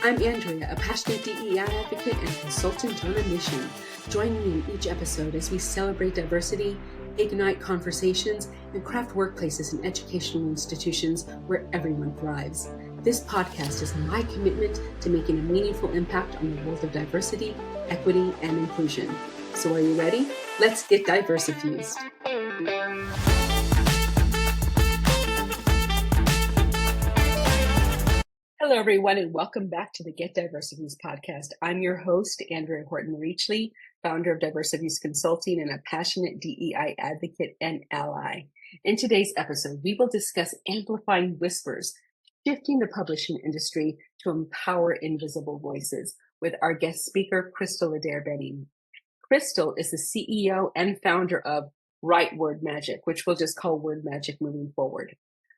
I'm Andrea, a passionate DEI advocate and consultant on a mission. Join me in each episode as we celebrate diversity, ignite conversations, and craft workplaces and educational institutions where everyone thrives. This podcast is my commitment to making a meaningful impact on the world of diversity, equity, and inclusion. So are you ready? Let's get diversifused. Hello, everyone, and welcome back to the Get Diversifused podcast. I'm your host, Andrea Horton-Mericli, founder of Diversifuse Consulting and a passionate DEI advocate and ally. In today's episode, we will discuss amplifying whispers, shifting the publishing industry to empower invisible voices with our guest speaker, Crystal Adair-Benning. Crystal is the CEO and founder of Write Word Magic, which we'll just call Word Magic moving forward.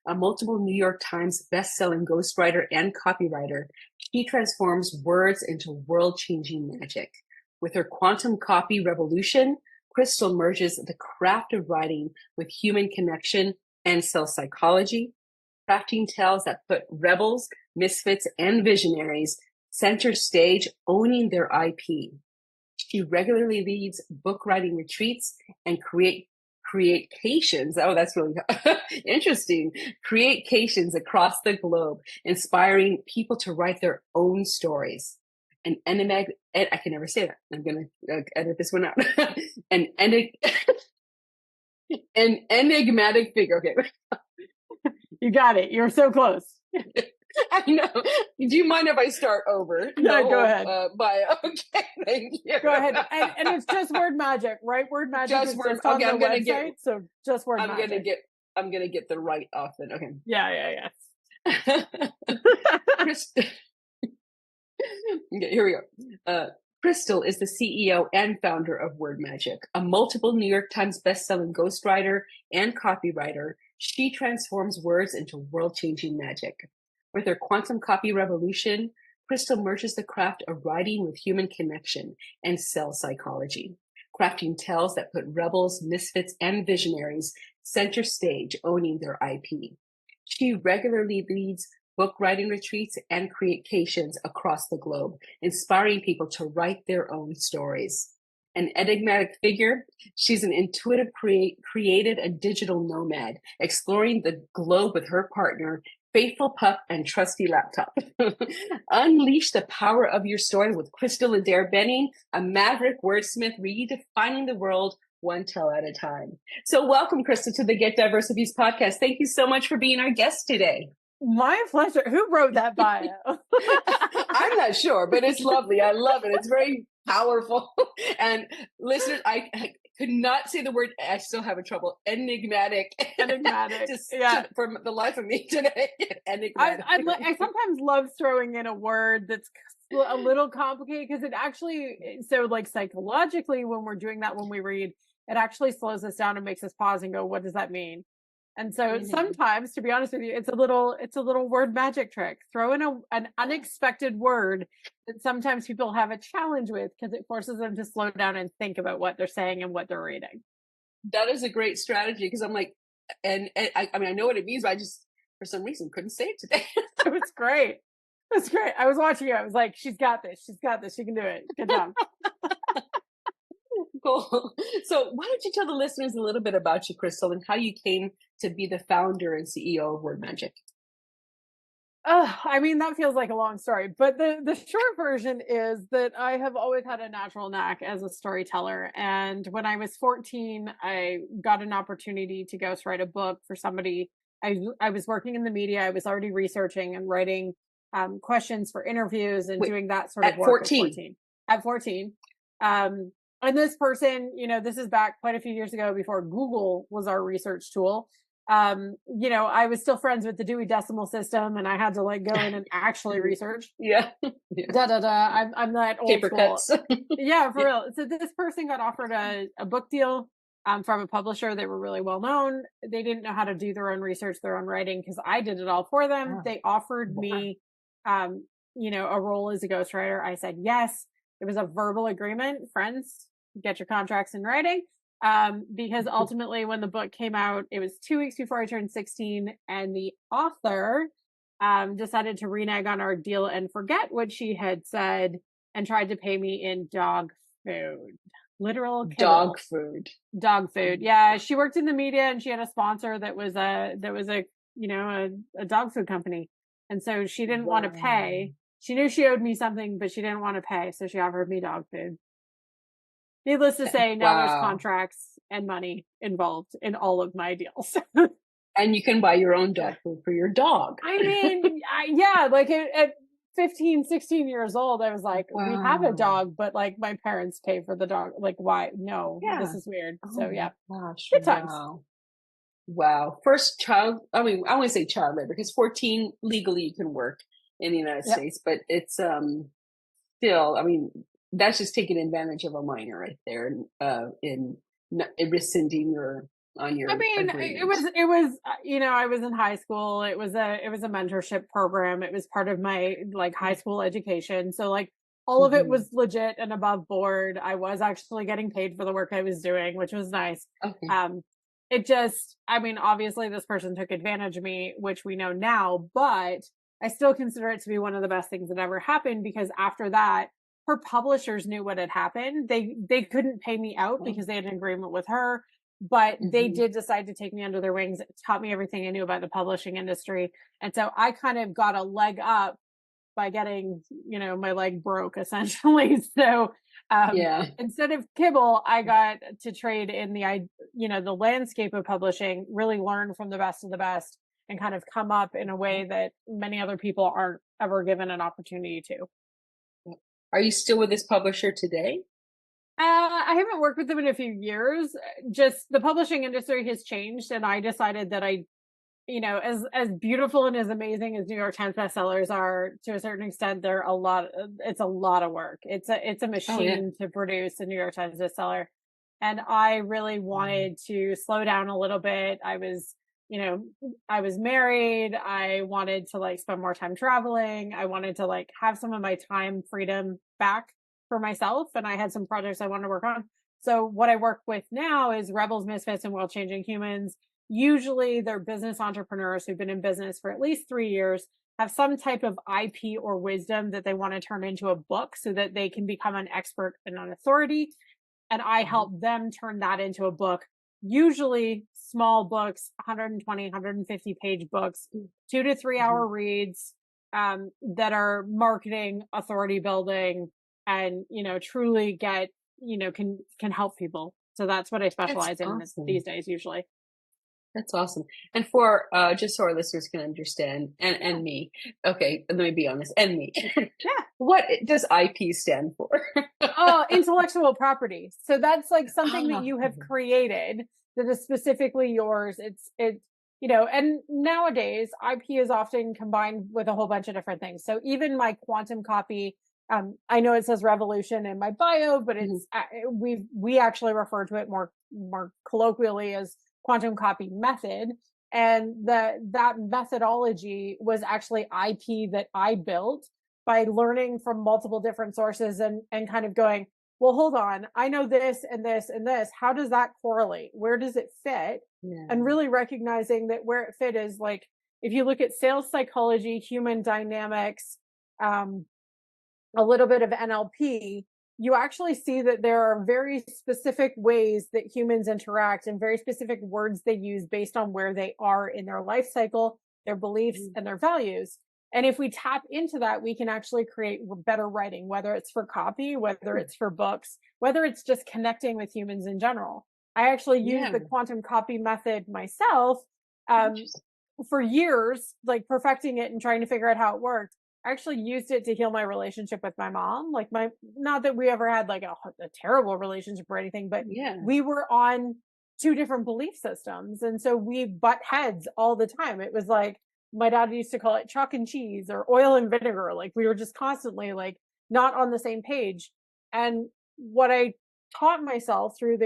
A multiple New York Times best-selling ghostwriter and copywriter, she transforms words into world-changing magic. With her quantum copy revolution, Crystal merges the craft of writing with human connection and self-psychology, crafting tales that put rebels, misfits, and visionaries center stage, owning their IP. She regularly leads book writing retreats and creations. Oh, that's really interesting. Creations across the globe, inspiring people to write their own stories. I can never say that. I'm going to edit this one out. an enigmatic figure. Okay. You got it. You're so close. I know. Do you mind if I start over? No, go ahead. Okay, thank you. Go ahead. And it's just Word Magic, right? Word Magic is just on the website. So just Word Magic. I'm gonna get the right off then. Okay. Yeah. Okay, here we go. Crystal is the CEO and founder of Word Magic, a multiple New York Times bestselling ghostwriter and copywriter. She transforms words into world-changing magic. With her quantum copy revolution, Crystal merges the craft of writing with human connection and self-psychology, crafting tales that put rebels, misfits, and visionaries center stage, owning their IP. She regularly leads book writing retreats and creations across the globe, inspiring people to write their own stories. An enigmatic figure, she's an intuitive, creative, and digital nomad, exploring the globe with her partner, faithful pup, and trusty laptop. Unleash the power of your story with Crystal Adair-Benning, a maverick wordsmith redefining the world one tale at a time. So welcome, Crystal, to the Get Diversifused podcast. Thank you so much for being our guest today. My pleasure. Who wrote that bio? I'm not sure, but it's lovely. I love it. It's very powerful. And listeners, I could not say the word. I still have trouble. Enigmatic. For the life of me today. Enigmatic. I sometimes love throwing in a word that's a little complicated because it actually, so like psychologically, when we're doing that, when we read, it actually slows us down and makes us pause and go, what does that mean? And so sometimes, to be honest with you, it's a little word magic trick. Throw in an unexpected word that sometimes people have a challenge with because it forces them to slow down and think about what they're saying and what they're reading. That is a great strategy because I'm like, and I mean, I know what it means, but I just, for some reason, couldn't say it today. It was great. It was great. I was watching it. I was like, she's got this. She can do it. Good job. Cool. So why don't you tell the listeners a little bit about you, Crystal, and how you came to be the founder and CEO of Word Magic? I mean, that feels like a long story, but the short version is that I have always had a natural knack as a storyteller. And when I was 14, I got an opportunity to ghostwrite a book for somebody. I was working in the media. I was already researching and writing questions for interviews and doing that sort of work. At 14. And this person, this is back quite a few years ago before Google was our research tool. I was still friends with the Dewey Decimal System and I had to go in and actually research. Yeah. I'm that old Paper school. cuts. Yeah, for real. So this person got offered a book deal from a publisher. They were really well known. They didn't know how to do their own research, their own writing, because I did it all for them. Oh. They offered me, a role as a ghostwriter. I said yes. It was a verbal agreement. Friends, get your contracts in writing. Because ultimately when the book came out, it was 2 weeks before I turned 16 and the author decided to renege on our deal and forget what she had said and tried to pay me in dog food, literal Dog kibble. food. Dog food. Yeah, she worked in the media and she had a sponsor that was a a dog food company. And so she didn't want to Wow. pay. She knew she owed me something, but she didn't want to pay, so she offered me dog food. Needless to say, now there's Wow. contracts and money involved in all of my deals. And you can buy your own dog food for your dog. I mean, yeah, like at 15, 16 years old, I was like, we have a Wow. dog, but like my parents pay for the dog. Like, why? No, this Yeah. is weird. Oh So my yeah, gosh. good times. Wow. Wow. First child, I mean, I want to say child labor because 14 legally you can work in the United Yep. States, but it's still, I mean, that's just taking advantage of a minor right there in rescinding your on I your mean, agreement. it was, I was in high school. It was a mentorship program. It was part of my like high school education. So like all of it Mm-hmm. was legit and above board. I was actually getting paid for the work I was doing, which was nice. Okay. Um, it just, I mean, obviously this person took advantage of me, which we know now, but I still consider it to be one of the best things that ever happened because after that, her publishers knew what had happened. They couldn't pay me out because they had an agreement with her, but they Mm-hmm. did decide to take me under their wings, taught me everything I knew about the publishing industry. And so I kind of got a leg up by getting, my leg broke essentially. So Yeah. instead of kibble, I got to trade in the landscape of publishing, really learn from the best of the best and kind of come up in a way that many other people aren't ever given an opportunity to. Are you still with this publisher today? I haven't worked with them in a few years. Just the publishing industry has changed, and I decided that as beautiful and as amazing as New York Times bestsellers are, to a certain extent, they're a lot. It's a lot of work. It's a Oh yeah. machine to produce a New York Times bestseller, and I really wanted to slow down a little bit. I was married. I wanted to like spend more time traveling. I wanted to like have some of my time freedom back for myself, and I had some projects I wanted to work on. So what I work with now is Rebels, Misfits, and World Changing Humans. Usually they're business entrepreneurs who've been in business for at least 3 years, have some type of IP or wisdom that they want to turn into a book so that they can become an expert and an authority. And I Mhm. help them turn that into a book, usually small books, 120, 150 page books, 2 to 3 hour Mhm. reads that are marketing, authority building, and, truly can help people. So that's what I That's specialize in these awesome. days, usually. That's awesome. And for just so our listeners can understand, Yeah. and me, okay, let me be honest, and me, Yeah. what does IP stand for? Oh, intellectual property. So that's like something that Ah, you have created that is specifically yours. And nowadays IP is often combined with a whole bunch of different things. So even my quantum copy, I know it says revolution in my bio, but mhm, we actually refer to it more colloquially as quantum copy method. And that methodology was actually IP that I built by learning from multiple different sources and kind of going, well, hold on, I know this and this and this. How does that correlate? Where does it fit? yeah. And really recognizing that where it fit is like, if you look at sales psychology, human dynamics, um, a little bit of NLP, you actually see that there are very specific ways that humans interact and very specific words they use based on where they are in their life cycle, their beliefs, Mhm, and their values. And if we tap into that, we can actually create better writing, whether it's for copy, whether hmm, it's for books, whether it's just connecting with humans in general. I actually use yeah, the quantum copy method myself um, interesting. for years, like perfecting it and trying to figure out how it worked. I actually used it to heal my relationship with my mom. Like not that we ever had like a terrible relationship or anything, but Yeah. we were on two different belief systems. And so we butt heads all the time. It was like, my dad used to call it chalk and cheese or oil and vinegar. Like we were just constantly like not on the same page. And what I taught myself through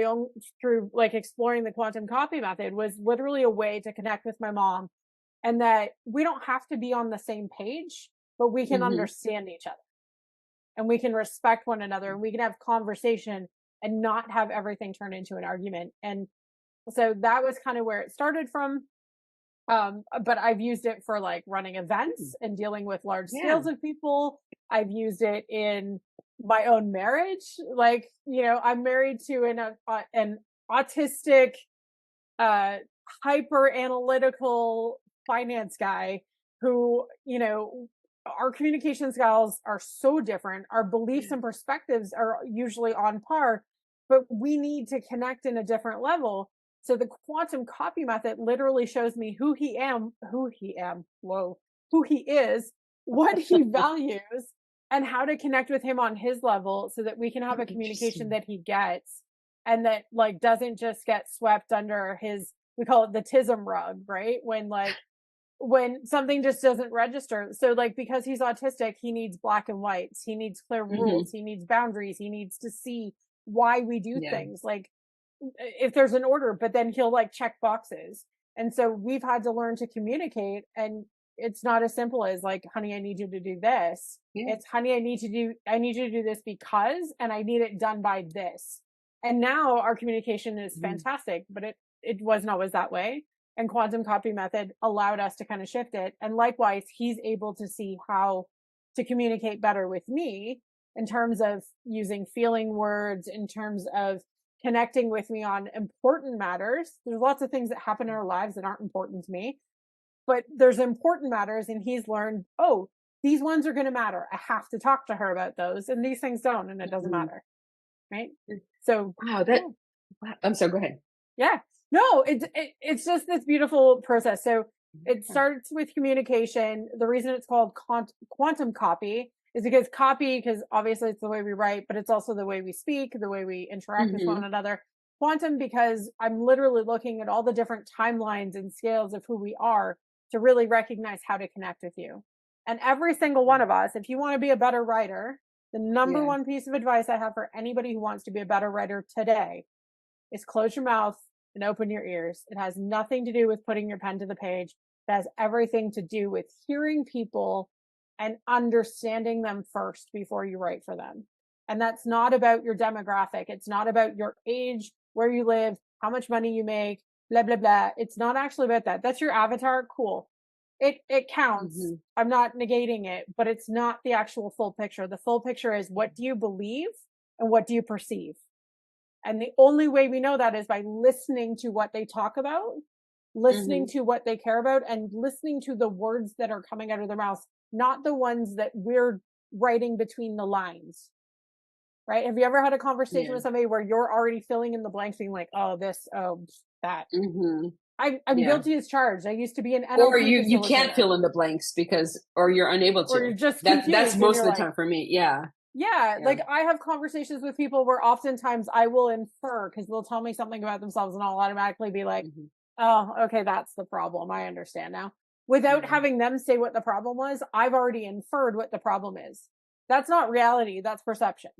like exploring the quantum copy method was literally a way to connect with my mom, and that we don't have to be on the same page, but we can Hmm. understand each other and we can respect one another and we can have conversation and not have everything turn into an argument. And so that was kind of where it started from. But I've used it for like running events and dealing with large Yeah. scales of people. I've used it in my own marriage. Like, I'm married to an autistic, uh, hyper analytical finance guy who, our communication styles are so different. Our beliefs and perspectives are usually on par, but we need to connect in a different level. So the quantum copy method literally shows me who he is, what he values, and how to connect with him on his level so that we can have Oh, a communication interesting. that he gets and that like doesn't just get swept under his, we call it the tism rug, right? When something just doesn't register. So like, because he's autistic, he needs black and whites, he needs clear Hmm. rules, he needs boundaries, he needs to see why we do Yeah. things. Like if there's an order, but then he'll like check boxes. And so we've had to learn to communicate, and it's not as simple as like, honey, I need you to do this. Yeah. It's honey, I need you to do this because, and I need it done by this. And now our communication is fantastic, but it wasn't always that way. And quantum copy method allowed us to kind of shift it. And likewise, he's able to see how to communicate better with me in terms of using feeling words, in terms of connecting with me on important matters. There's lots of things that happen in our lives that aren't important to me, but there's important matters. And he's learned, oh, these ones are going to matter. I have to talk to her about those. And these things don't, and it doesn't Mhm. matter. Right. So, Wow, yeah. wow. I'm sorry, go ahead. Yeah. No, it's just this beautiful process. So it Yeah. starts with communication. The reason it's called quantum copy is because obviously it's the way we write, but it's also the way we speak, the way we interact with one Mhm. another. Quantum, because I'm literally looking at all the different timelines and scales of who we are to really recognize how to connect with you. And every single one of us, if you want to be a better writer, the number Yeah. one piece of advice I have for anybody who wants to be a better writer today is close your mouth and open your ears. It has nothing to do with putting your pen to the page. It has everything to do with hearing people and understanding them first before you write for them. And that's not about your demographic. It's not about your age, where you live, how much money you make, blah, blah, blah. It's not actually about that. That's your avatar. Cool. It counts. Mhm. I'm not negating it, but it's not the actual full picture. The full picture is, what do you believe and what do you perceive? And the only way we know that is by listening to what they talk about, listening Mhm. to what they care about, and listening to the words that are coming out of their mouths, not the ones that we're writing between the lines. Right? Have you ever had a conversation Yeah. with somebody where you're already filling in the blanks, being like, oh, this, oh, that? Mhm. I'm Yeah. guilty as charged. I used to be an Or NLP you can't facilitator, fill in the blanks because or you're unable or to. you're just That's confused and most you're of the like, time for me. Yeah. yeah, Yeah. like I have conversations with people where oftentimes I will infer because they'll tell me something about themselves and I'll automatically be like, Mhm. oh, okay, that's the problem. I understand now. Without Yeah. having them say what the problem was, I've already inferred what the problem is. That's not reality, that's perception.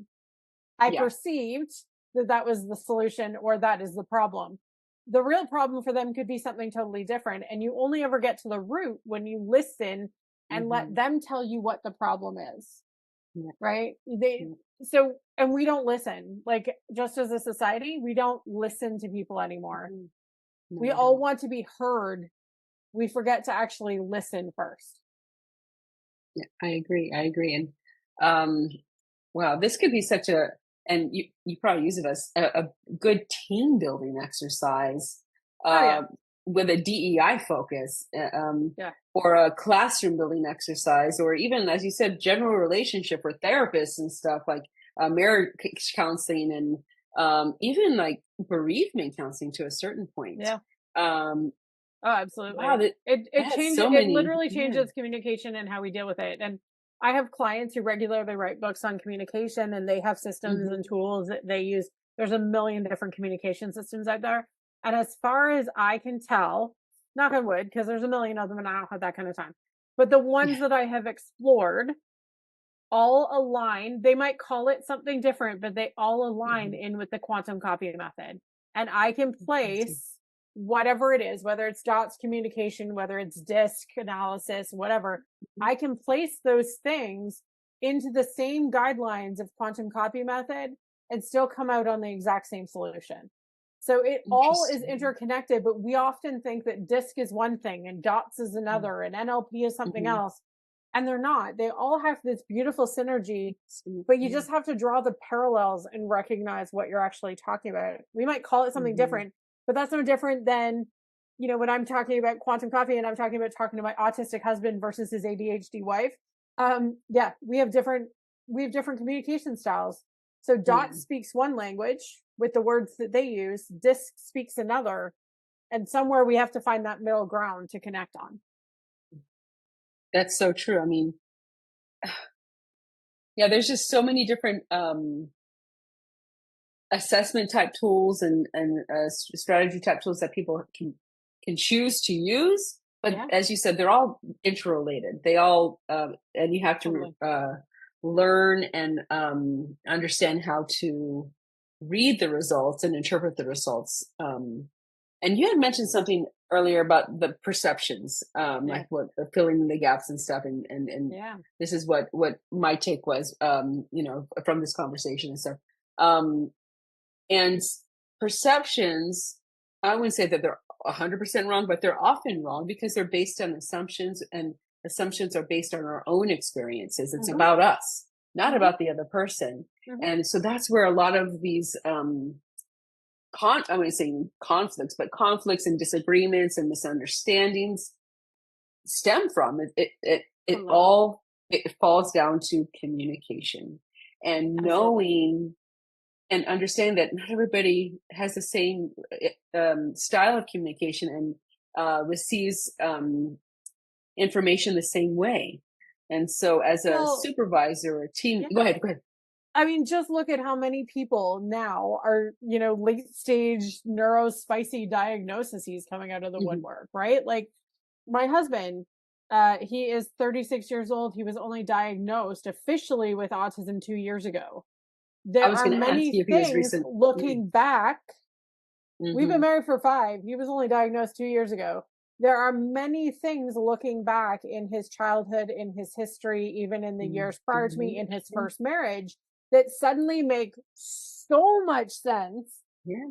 I Yeah. perceived that that was the solution or that is the problem. The real problem for them could be something totally different. And you only ever get to the root when you listen and let Mhm. them tell you what the problem is. Yeah. Right? Yeah. And we don't listen. Like, just as a society, we don't listen to people anymore. Mhm. No, We we all don't. want to be heard. We forget to actually listen first. Yeah, I agree. I agree. And um, wow, this could be such a and you probably use it as a good team building exercise Oh yeah. uh, with a DEI focus, Yeah. or a classroom building exercise, or even as you said, general relationship for therapists and stuff like marriage counseling and even like bereavement counseling to a certain point. Yeah. Um, Oh, wow, absolutely. that It has changes, so it many. literally Yeah. changes communication and how we deal with it. And I have clients who regularly write books on communication and they have systems and Hmm. tools that they use. There's a million different communication systems out there. And as far as I can tell, knock on wood, because there's a million of them and I don't have that kind of time. But the Yeah. ones that I have explored all align. They might call it something different, but they all align Mhm. in with the quantum copy method. And I can Awesome. place whatever it is, whether it's dots communication, whether it's disc analysis, whatever, Mhm. I can place those things into the same guidelines of quantum copy method and still come out on the exact same solution. So it all is Interesting. interconnected, but we often think that DISC is one thing and DOTS is another and NLP is something Mm-hmm. else. And they're not. They all have this beautiful synergy, but you Yeah. just have to draw the parallels and recognize what you're actually talking about. We might call it something Mm-hmm. different, but that's no different than, when I'm talking about quantum coffee and I'm talking about talking to my autistic husband versus his ADHD wife. Yeah, we have different communication styles. So Yeah. DOT speaks one language with the words that they use, DISC speaks another, and somewhere we have to find that middle ground to connect on. That's so true. I mean, yeah, there's just so many different assessment type tools and strategy type tools that people can choose to use. But Yeah, as you said, they're all interrelated. They all and you have to totally. learn and understand how to read the results and interpret the results. And you had mentioned something earlier about the perceptions, Yeah, like what filling in the gaps and stuff. And yeah. this is what my take was, from this conversation and stuff. Um, and perceptions, I wouldn't say that they're 100% wrong, but they're often wrong because they're based on assumptions, and assumptions are based on our own experiences. It's Mm-hmm, about us, not mm-hmm, about the other person. mm-hmm. And so that's where a lot of these I wouldn't say conflicts, but conflicts and disagreements and misunderstandings stem from. It Totally. all it falls down to communication and Absolutely. knowing and understand that not everybody has the same style of communication and receives information the same way. And so, as a Well, supervisor or team, yeah. go ahead, go ahead. I mean, just look at how many people now are, late stage neurospicy diagnoses coming out of the Hmm. woodwork, right? Like my husband, he is 36 years old. He was only diagnosed officially with autism 2 years ago. I There was are going to ask many you if he was things recent. looking back. We've been Mm-hmm. married for 5. He was only diagnosed 2 years ago. There are many things looking back in his childhood, in his history, even in the years prior to me, in his Mm-hmm. first marriage, that suddenly make so much sense. Yeah,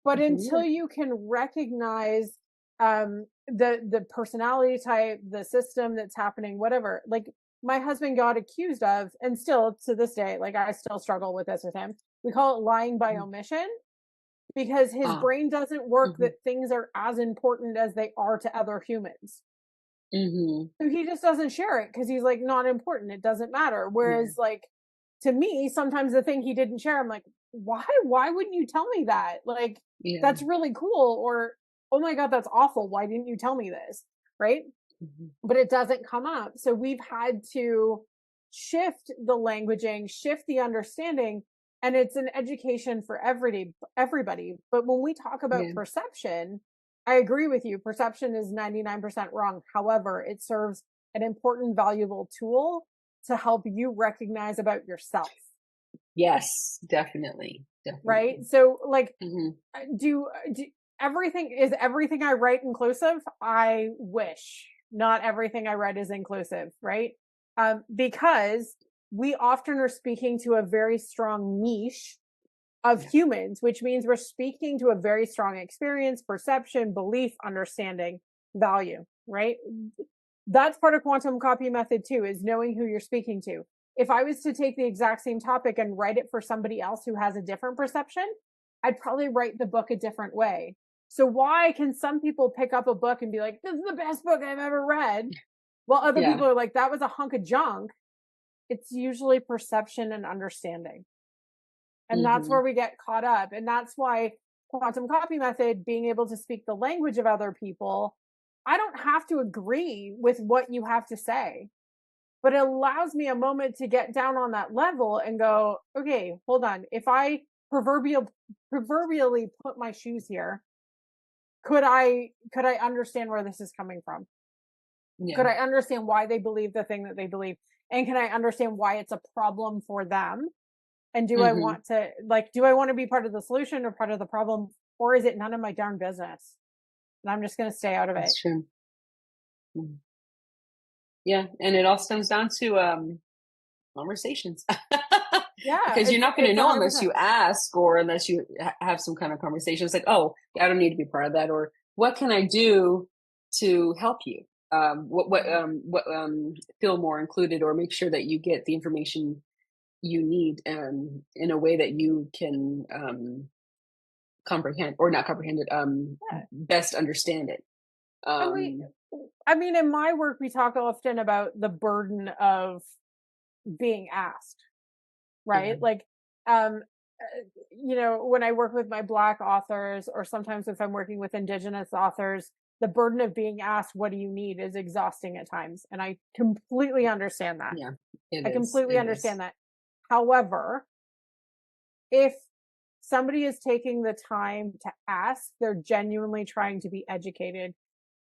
But I believe until it. you can recognize the personality type, the system that's happening, whatever, like my husband got accused of, and still to this day, like I still struggle with this with him. We call it lying by Mhm. omission because his Ah, brain doesn't work mhm, that things are as important as they are to other humans. mhm. So he just doesn't share it because he's like, not important. It doesn't matter. Yeah, Whereas, like, to me, sometimes the thing he didn't share, I'm like, why? Why wouldn't you tell me that? Like, yeah. that's really cool. Or, oh my God, that's awful. Why didn't you tell me this? Right. Mhm. But it doesn't come up. So we've had to shift the languaging, shift the understanding, and it's an education for everybody. But when we talk about Yeah, perception, I agree with you. Perception is 99% wrong. However, it serves an important, valuable tool to help you recognize about yourself, yes, definitely, right? definitely. So, like, Mhm. do everything I write inclusive? I wish not everything I write is inclusive, right? Because we often are speaking to a very strong niche of Yeah, humans, which means we're speaking to a very strong experience, perception, belief, understanding, value, right? That's part of quantum copy method too, is knowing who you're speaking to. If I was to take the exact same topic and write it for somebody else who has a different perception, I'd probably write the book a different way. So why can some people pick up a book and be like, this is the best book I've ever read? While other yeah. people are like, that was a hunk of junk. It's usually perception and understanding. And that's Mhm. where we get caught up. And that's why quantum copy method, being able to speak the language of other people, I don't have to agree with what you have to say, but it allows me a moment to get down on that level and go, okay, hold on. If I proverbially put my shoes here, could I understand where this is coming from? Yeah. Could I understand why they believe the thing that they believe? And can I understand why it's a problem for them? And Mhm. do I want to be part of the solution or part of the problem? Or is it none of my darn business? And I'm just going to stay out of it. That's true. Mhm. Yeah, and it all stems down to conversations. Yeah, Because you're not going to it's know unless 100%. you ask or unless you have some kind of conversation. It's like, oh, I don't need to be part of that, or what can I do to help you? Feel more included, or make sure that you get the information you need in a way that you can comprehend, or not comprehend it, Yeah. best understand it. And we Um, I mean, in my work, we talk often about the burden of being asked, yeah, right? Like, um, when I work with my Black authors, or sometimes if I'm working with Indigenous authors, the burden of being asked, what do you need, is exhausting at times. And I completely understand that. yeah, it I is. completely It is. understand that. However, if somebody is taking the time to ask, they're genuinely trying to be educated.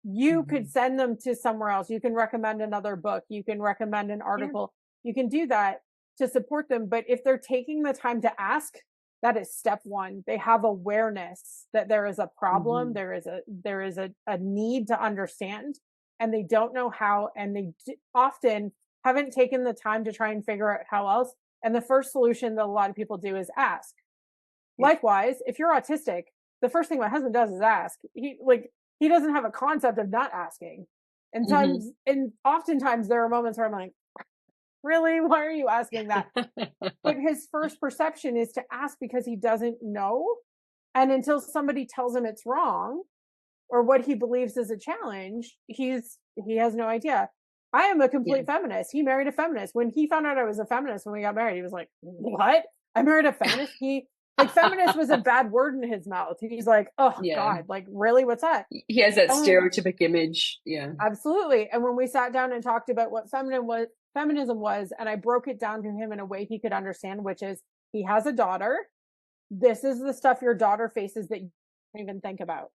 You could Mhm. send them to somewhere else. You can recommend another book. You can recommend an Yeah. article. You can do that to support them. But if they're taking the time to ask, that is step one. They have awareness that there is a problem. Mhm. There is a need to understand, and they don't know how, and they often haven't taken the time to try and figure out how else. And the first solution that a lot of people do is ask. Yeah. Likewise, if you're autistic, the first thing my husband does is ask. He doesn't have a concept of not asking. Mhm. And oftentimes there are moments where I'm like, really? Why are you asking that? But his first perception is to ask because he doesn't know. And until somebody tells him it's wrong, or what he believes is a challenge, he has no idea. I am a Yeah. complete feminist. He married a feminist. When he found out I was a feminist when we got married, he was like, "What? I married a feminist?" He like feminist was a bad word in his mouth. He's like, "Oh Yeah. God, like really? What's that?" He has that Oh, stereotypic image. Yeah. absolutely. And when we sat down and talked about what feminism was, and I broke it down to him in a way he could understand, which is he has a daughter. This is the stuff your daughter faces that you don't even think about,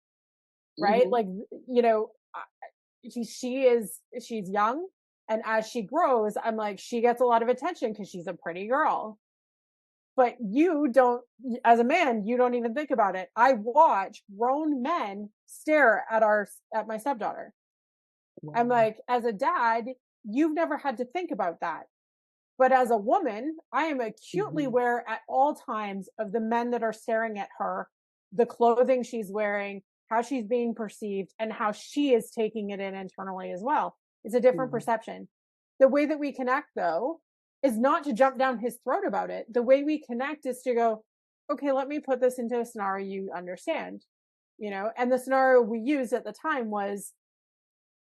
right? Mhm. Like, you know, she's young, and as she grows, I'm like, she gets a lot of attention because she's a pretty girl. But you don't, as a man, you don't even think about it. I watch grown men stare at my stepdaughter. I'm Wow. like, as a dad, you've never had to think about that. But as a woman, I am acutely Mhm. aware at all times of the men that are staring at her, the clothing she's wearing, how she's being perceived, and how she is taking it in internally as well. It's a different Mhm. perception. The way that we connect, though, is not to jump down his throat about it. The way we connect is to go, okay, let me put this into a scenario you understand. And the scenario we used at the time was,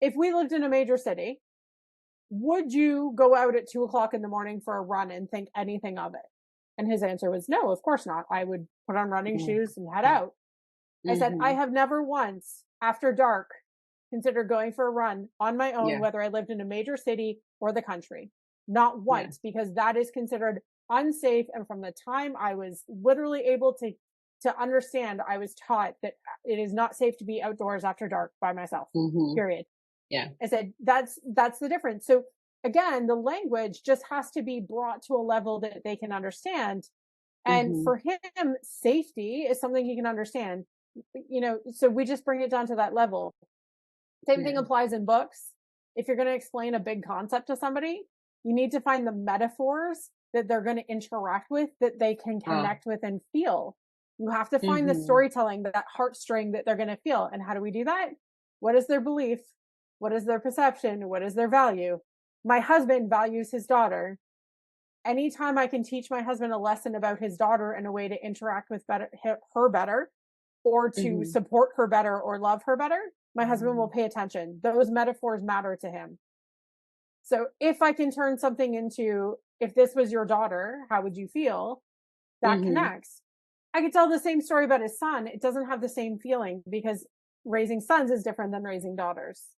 if we lived in a major city, would you go out at 2 o'clock in the morning for a run and think anything of it? And his answer was, no, of course not. I would put on running Mm. shoes and head out. I said, I Mhm. have never once, after dark, considered going for a run on my own, Yeah. whether I lived in a major city or the country. Not Yeah. once, because that is considered unsafe. And from the time I was literally able to understand, I was taught that it is not safe to be outdoors after dark by myself. Mhm. Period. Yeah. I said, that's the difference. So again, the language just has to be brought to a level that they can understand. And Mhm. for him, safety is something he can understand. So we just bring it down to that level. Same thing Yeah. applies in books. If you're going to explain a big concept to somebody, you need to find the metaphors that they're going to interact with, that they can Ah. connect with and feel. You have to find the Mhm. storytelling, that heartstring that they're going to feel. And how do we do that? What is their belief? What is their perception? What is their value? My husband values his daughter. Anytime I can teach my husband a lesson about his daughter in a way to interact with her better, or to Mhm. support her better or love her better, my husband will Mhm. pay attention. Those metaphors matter to him. So if I can turn something into, if this was your daughter, how would you feel? That Mhm. connects. I could tell the same story about his son. It doesn't have the same feeling, because raising sons is different than raising daughters.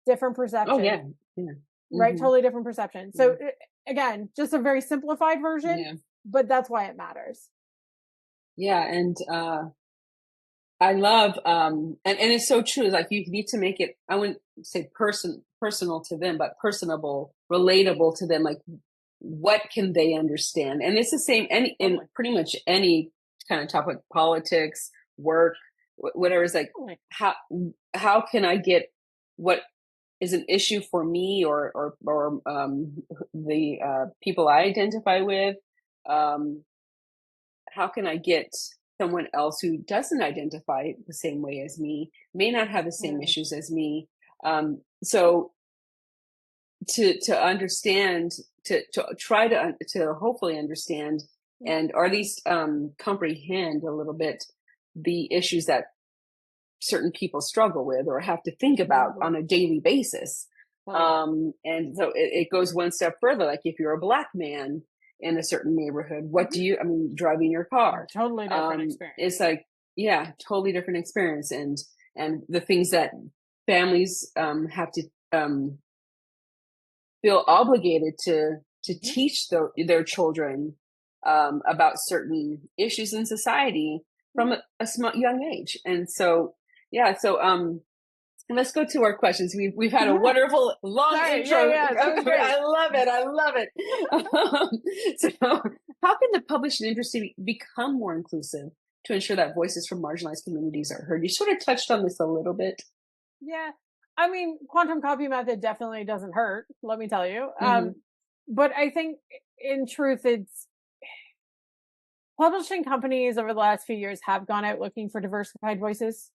Different Oh perception, yeah. Yeah. right? Mhm. Totally different perception. Yeah. So again, just a very simplified version, Yeah. but that's why it matters. Yeah. And I love and it's so true. Like you need to make it, I wouldn't say personal to them, but personable, relatable to them. Like what can they understand? And it's the same in Totally. pretty much any kind of topic, politics, work, whatever. Is like Totally. how how can I get what is an issue for me, or the people I identify with, how can I get someone else who doesn't identify the same way as me, may not have the same Right. issues as me. So to understand, to try to hopefully understand, and or at least comprehend a little bit the issues that certain people struggle with or have to think about on a daily basis. And so it goes one step further. Like if you're a Black man in a certain neighborhood, what do you, I mean, driving your car, Totally different experience. it's like, yeah, totally different experience. And the things that families have to feel obligated to teach their children about certain issues in society from a small young age. And so, yeah, so let's go to our questions. We've had a wonderful long intro. That was great. I love it. I love it. So, how can the publishing industry become more inclusive to ensure that voices from marginalized communities are heard? You sort of touched on this a little bit. Yeah. I mean, quantum copy method definitely doesn't hurt, let me tell you. But I think in truth, it's publishing companies over the last few years have gone out looking for diversified voices.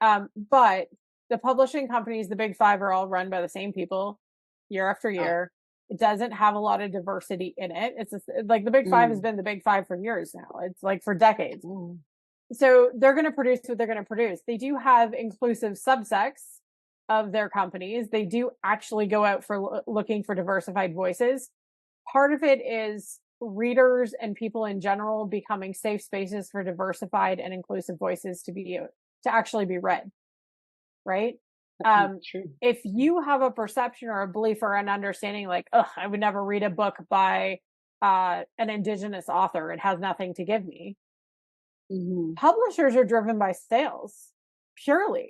But the publishing companies, the big five, are all run by the same people year after year. It doesn't have a lot of diversity in it. It's just, like the big five has been the big five for years now. It's like for decades. So they're going to produce what they're going to produce. They do have inclusive subsects of their companies. They do actually go out for looking for diversified voices. Part of it is readers and people in general becoming safe spaces for diversified and inclusive voices to actually be read. Right? If you have a perception or a belief or an understanding like, I would never read a book by an Indigenous author, it has nothing to give me. Publishers are driven by sales purely.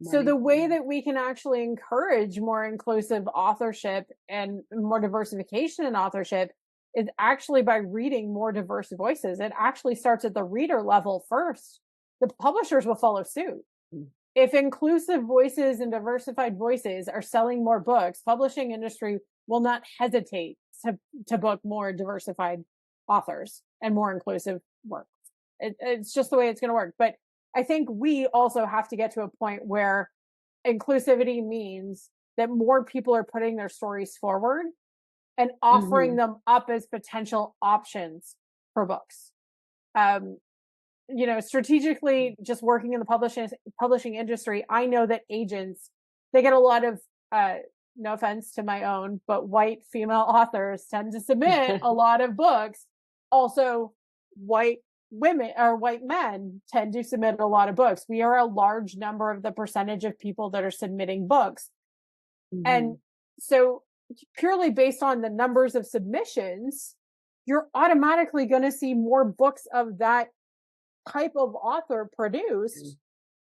So the way that we can actually encourage more inclusive authorship and more diversification in authorship is actually by reading more diverse voices. It actually starts at the reader level first. The publishers will follow suit. If inclusive voices and diversified voices are selling more books, publishing industry will not hesitate to book more diversified authors and more inclusive works. It's just the way it's going to work. But I think we also have to get to a point where inclusivity means that more people are putting their stories forward and offering them up as potential options for books. Strategically, just working in the publishing industry, I know that agents, they get a lot of, no offense to my own, but white female authors tend to submit a lot of books. Also, white women or white men tend to submit a lot of books. We are a large number of the percentage of people that are submitting books. And so purely based on the numbers of submissions, you're automatically going to see more books of that type of author produced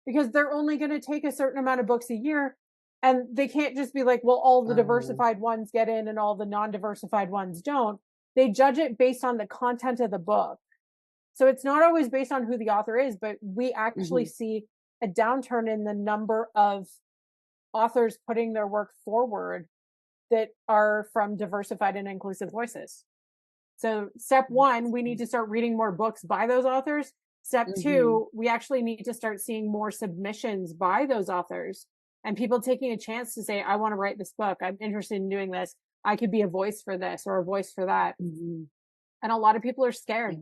because they're only going to take a certain amount of books a year. And they can't just be like, well, all the diversified ones get in and all the non-diversified ones don't. They judge it based on the content of the book. So it's not always based on who the author is, but we actually see a downturn in the number of authors putting their work forward that are from diversified and inclusive voices. So step one, we need to start reading more books by those authors. Step two, we actually need to start seeing more submissions by those authors and people taking a chance to say, I want to write this book. I'm interested in doing this. I could be a voice for this or a voice for that. And a lot of people are scared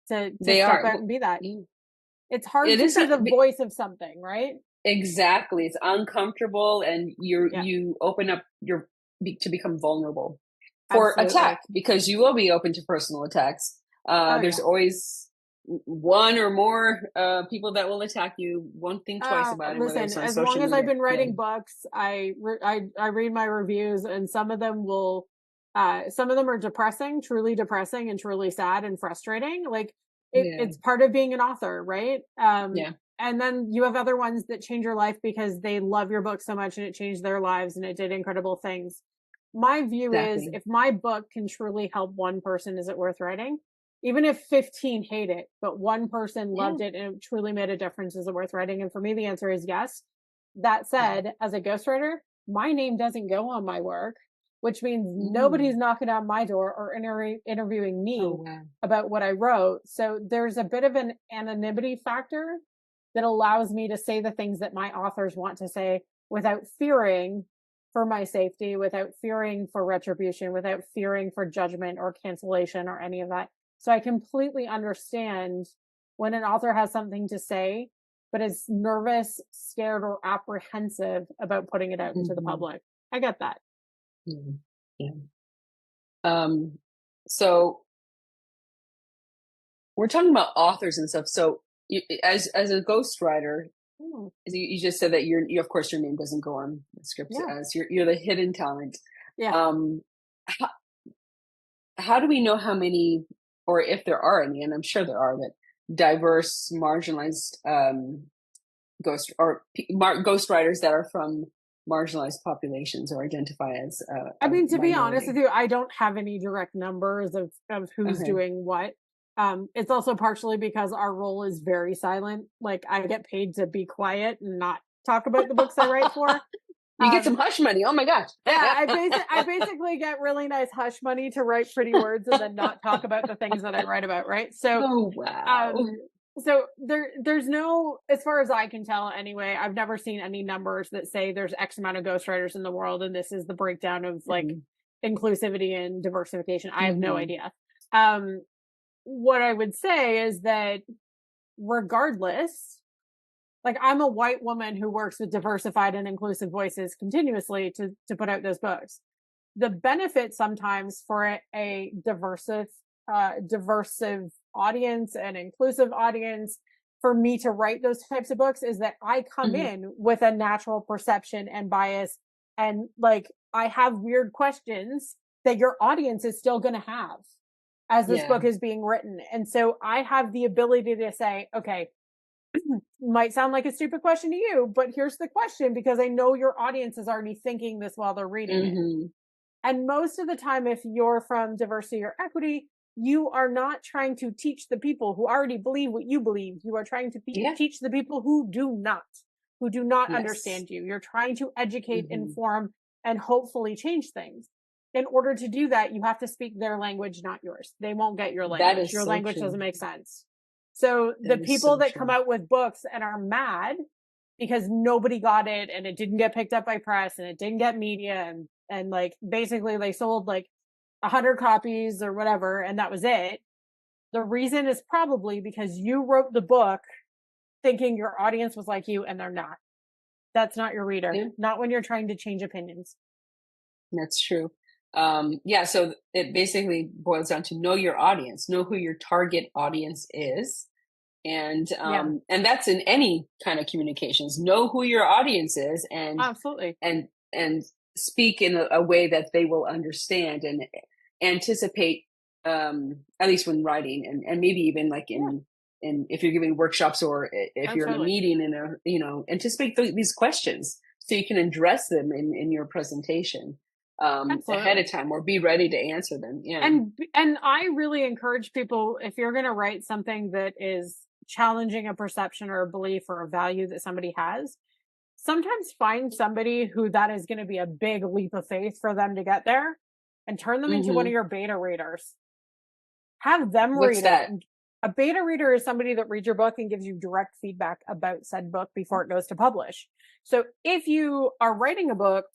to step out and be that. It's hard to be the voice of something, right? Exactly. It's uncomfortable and you open up to become vulnerable for attack because you will be open to personal attacks. There's always one or more people that will attack you. Won't think twice about it. Listen, as long as I've been writing books, I read my reviews, and some of them are depressing, truly depressing, and truly sad and frustrating. Like it's part of being an author, right? And then you have other ones that change your life because they love your book so much and it changed their lives and it did incredible things. My view is if my book can truly help one person, is it worth writing? Even if 15 hate it, but one person loved it and it truly made a difference, is it worth writing? And for me, the answer is yes. That said, as a ghostwriter, my name doesn't go on my work. which means nobody's knocking on my door or interviewing me about what I wrote. So there's a bit of an anonymity factor that allows me to say the things that my authors want to say without fearing for my safety, without fearing for retribution, without fearing for judgment or cancellation or any of that. So I completely understand when an author has something to say, but is nervous, scared, or apprehensive about putting it out into the public. I get that. Yeah. So we're talking about authors and stuff. So you, as a ghostwriter, you just said that you of course your name doesn't go on the script as you're the hidden talent. Yeah. How do we know how many, or if there are any, and I'm sure there are, that diverse, marginalized ghostwriters that are from marginalized populations or identify as I mean, to be honest with you, I don't have any direct numbers of who's doing what. It's also partially because our role is very silent. Like, I get paid to be quiet and not talk about the books I write for. You get some hush money. Oh my gosh. Yeah, I basically get really nice hush money to write pretty words and then not talk about the things that I write about, right? So, so there's no, as far as I can tell anyway, I've never seen any numbers that say there's X amount of ghostwriters in the world and this is the breakdown of like inclusivity and diversification. I have no idea. What I would say is that regardless, like, I'm a white woman who works with diversified and inclusive voices continuously to put out those books. The benefit sometimes for a diversive audience and inclusive audience for me to write those types of books is that I come in with a natural perception and bias, and like, I have weird questions that your audience is still going to have as this book is being written. And so I have the ability to say, okay, might sound like a stupid question to you, but here's the question, because I know your audience is already thinking this while they're reading it. And most of the time, if you're from diversity or equity, you are not trying to teach the people who already believe what you believe. You are trying to teach the people who do not understand you. You're trying to educate, inform, and hopefully change things. In order to do that, you have to speak their language, not yours. They won't get your language. Your language doesn't make sense. So the people that come out with books and are mad because nobody got it and it didn't get picked up by press and it didn't get media and like basically they sold like 100 copies or whatever and that was it. The reason is probably because you wrote the book thinking your audience was like you, and they're not. That's not your reader. Not when you're trying to change opinions. That's true. So it basically boils down to know your audience, know who your target audience is. And that's in any kind of communications, know who your audience is and absolutely and speak in a way that they will understand and anticipate, at least when writing and maybe even like in if you're giving workshops or if you're in a meeting and anticipate these questions so you can address them in your presentation ahead of time or be ready to answer them. And I really encourage people, if you're going to write something that is challenging a perception or a belief or a value that somebody has, sometimes find somebody who that is going to be a big leap of faith for them to get there and turn them into one of your beta readers. Have them read it. A beta reader is somebody that reads your book and gives you direct feedback about said book before it goes to publish. So if you are writing a book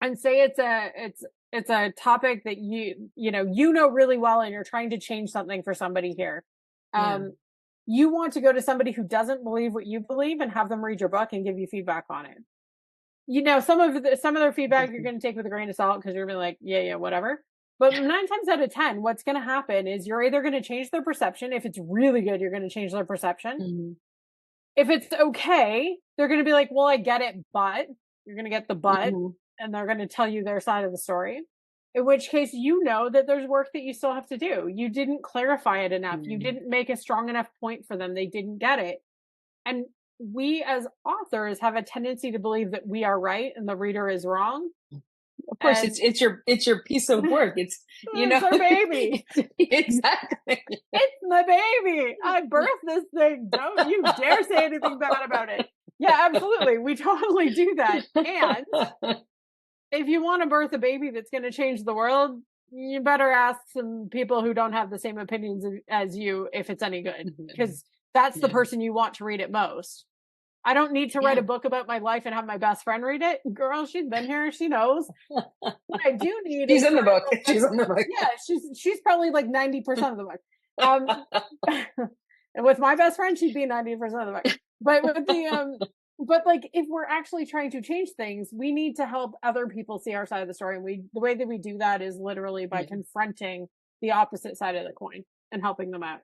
and say it's a topic that you know really well and you're trying to change something for somebody here, you want to go to somebody who doesn't believe what you believe and have them read your book and give you feedback on it. Some of their feedback you're going to take with a grain of salt because you're going to be like, yeah, whatever. But 9 times out of 10, what's going to happen is you're either going to change their perception. If it's really good, you're going to change their perception. If it's okay, they're going to be like, well, I get it, but you're going to get the but, and they're going to tell you their side of the story. In which case, that there's work that you still have to do. You didn't clarify it enough. You didn't make a strong enough point for them. They didn't get it. And we as authors have a tendency to believe that we are right and the reader is wrong. Of course, it's your piece of work. It's our baby. Exactly. It's my baby. I birthed this thing. Don't you dare say anything bad about it. Yeah, absolutely. We totally do that. And if you want to birth a baby that's going to change the world, you better ask some people who don't have the same opinions as you if it's any good, because that's the person you want to read it most. I don't need to write a book about my life and have my best friend read it. Girl, she's been here. She knows. What I do need she's in the book. She's in the book. Yeah, she's probably like 90% of the book. And with my best friend, she'd be 90% of the book. But with the but like if we're actually trying to change things, we need to help other people see our side of the story. And the way that we do that is literally by confronting the opposite side of the coin and helping them out.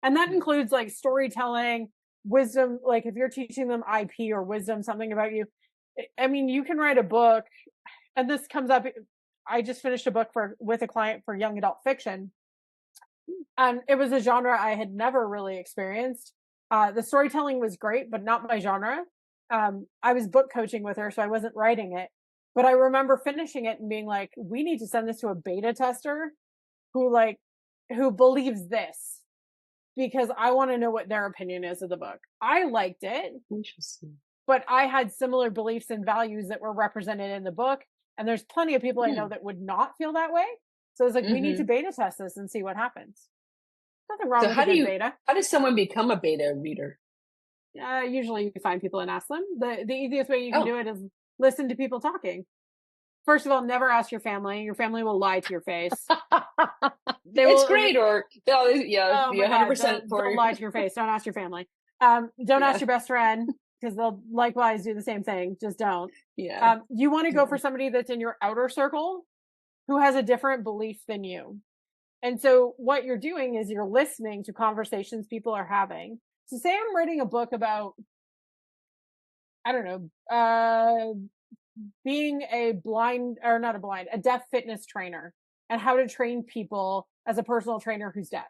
And that includes like storytelling, wisdom, like if you're teaching them IP or wisdom, something about you. I mean, you can write a book, and this comes up. I just finished a book with a client for young adult fiction. And it was a genre I had never really experienced. The storytelling was great, but not my genre. I was book coaching with her, so I wasn't writing it. But I remember finishing it and being like, we need to send this to a beta tester who believes this, because I want to know what their opinion is of the book. I liked it. Interesting. But I had similar beliefs and values that were represented in the book. And there's plenty of people I know that would not feel that way. So it's like, we need to beta test this and see what happens. Nothing wrong with a beta. How does someone become a beta reader? Usually you find people and ask them. The easiest way you can do it is listen to people talking. First of all, never ask your family. Your family will lie to your face. It's great, or be 100% for don't lie to your face. Don't ask your family. Don't ask your best friend, because they'll likewise do the same thing. Just don't. Yeah. You want to go for somebody that's in your outer circle who has a different belief than you. And so what you're doing is you're listening to conversations people are having. So say I'm writing a book about, I don't know, being a deaf fitness trainer and how to train people as a personal trainer who's deaf.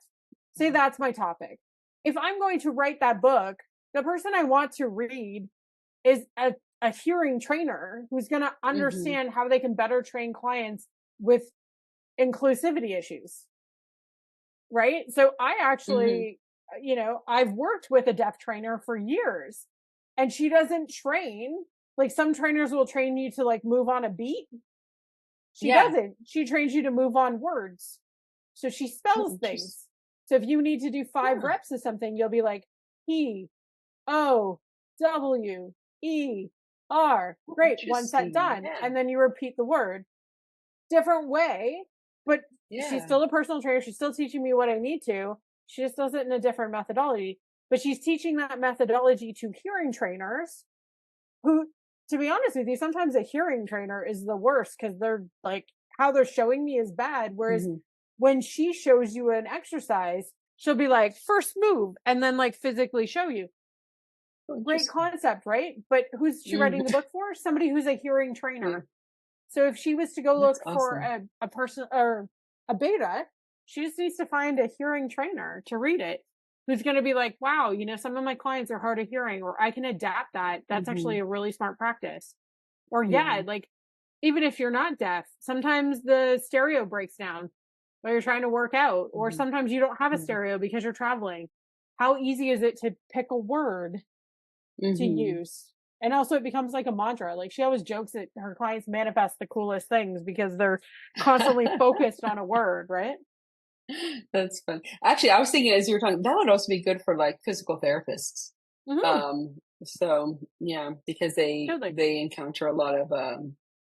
Say that's my topic. If I'm going to write that book, the person I want to read is a hearing trainer who's going to understand how they can better train clients with inclusivity issues. Right? So I actually, I've worked with a deaf trainer for years, and she doesn't train. Like some trainers will train you to like move on a beat. She doesn't. She trains you to move on words. So she spells things. So if you need to do 5 reps of something, you'll be like, E-O-W-E-R. Great. One set done. Yeah. And then you repeat the word. Different way, but she's still a personal trainer. She's still teaching me what I need to. She just does it in a different methodology. But she's teaching that methodology to hearing trainers who, to be honest with you, sometimes a hearing trainer is the worst, because they're like, how they're showing me is bad. Whereas when she shows you an exercise, she'll be like, first move, and then like physically show you. Great concept, right? But who's she writing the book for? Somebody who's a hearing trainer. So if she was to go look for a person or a beta, she just needs to find a hearing trainer to read it, who's going to be like, wow, some of my clients are hard of hearing, or I can adapt that. That's actually a really smart practice. Or like even if you're not deaf, sometimes the stereo breaks down while you're trying to work out, or sometimes you don't have a stereo because you're traveling. How easy is it to pick a word to use? And also it becomes like a mantra. Like she always jokes that her clients manifest the coolest things because they're constantly focused on a word, right? That's fun. Actually, I was thinking as you were talking, that would also be good for like physical therapists. So yeah, because they encounter a lot of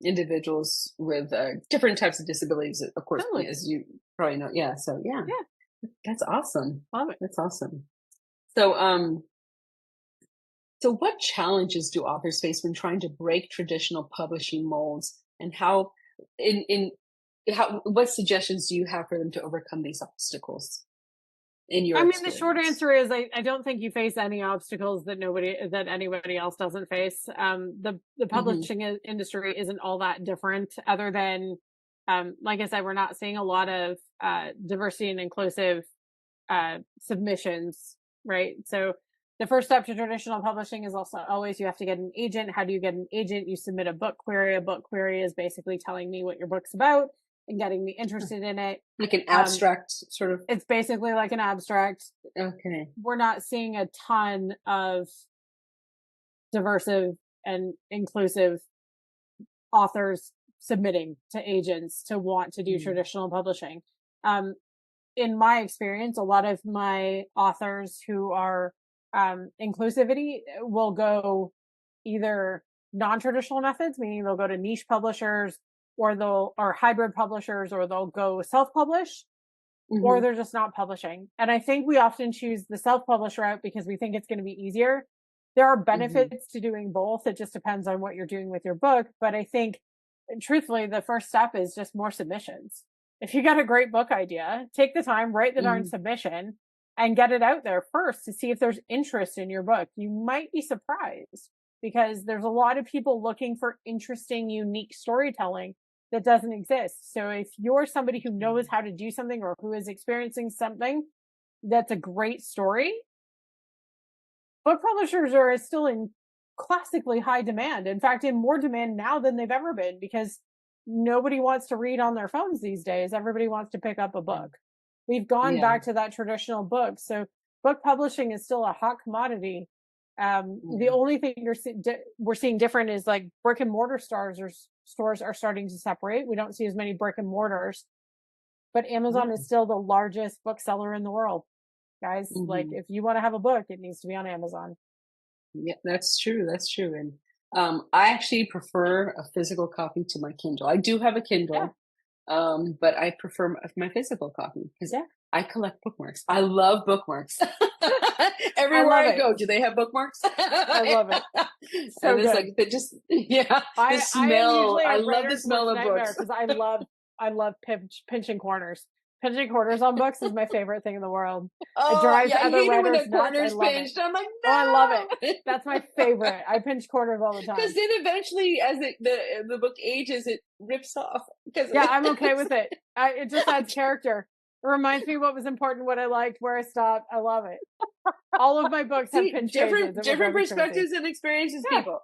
individuals with different types of disabilities, of course, as you probably know. Yeah. So yeah. That's awesome. Love it. That's awesome. So what challenges do authors face when trying to break traditional publishing molds, and what suggestions do you have for them to overcome these obstacles? The short answer is I don't think you face any obstacles that anybody else doesn't face. The publishing industry isn't all that different, other than, like I said, we're not seeing a lot of diversity and inclusive submissions, right? So the first step to traditional publishing is also always you have to get an agent. How do you get an agent? You submit a book query. A book query is basically telling me what your book's about and getting me interested in it. Like an abstract sort of? It's basically like an abstract. Okay. We're not seeing a ton of diversive and inclusive authors submitting to agents to want to do traditional publishing. In my experience, a lot of my authors who are inclusivity will go either non-traditional methods, meaning they'll go to niche publishers, or hybrid publishers, or they'll go self-publish, or they're just not publishing. And I think we often choose the self-publish route because we think it's going to be easier. There are benefits to doing both. It just depends on what you're doing with your book. But I think, truthfully, the first step is just more submissions. If you got a great book idea, take the time, write the darn submission, and get it out there first to see if there's interest in your book. You might be surprised because there's a lot of people looking for interesting, unique storytelling that doesn't exist. So if you're somebody who knows how to do something or who is experiencing something that's a great story, book publishers are still in classically high demand. In fact, in more demand now than they've ever been, because nobody wants to read on their phones these days. Everybody wants to pick up a book. We've gone back to that traditional book. So book publishing is still a hot commodity. The only thing we're seeing different is like brick and mortar stores are starting to separate. We don't see as many brick and mortars, but Amazon is still the largest bookseller in the world, guys. Like if you want to have a book, it needs to be on Amazon. Yeah, that's true. That's true. And I actually prefer a physical copy to my Kindle. I do have a Kindle, but I prefer my physical copy because I collect bookmarks. I love bookmarks. Everywhere I go, do they have bookmarks? I love it. So and it's good. like they just the smell. I love the smell of books because I love pinching corners. Pinching corners on books is my favorite thing in the world. Oh, it drives I other hate it when writers the nuts. corners pinched. I'm like, no. Oh, I love it. That's my favorite. I pinch corners all the time. Because then eventually, as the book ages, it rips off. I'm okay with it. It just adds character. It reminds me what was important, what I liked, where I stopped. I love it. All of my books have pinch pages. Different perspectives and experiences, people.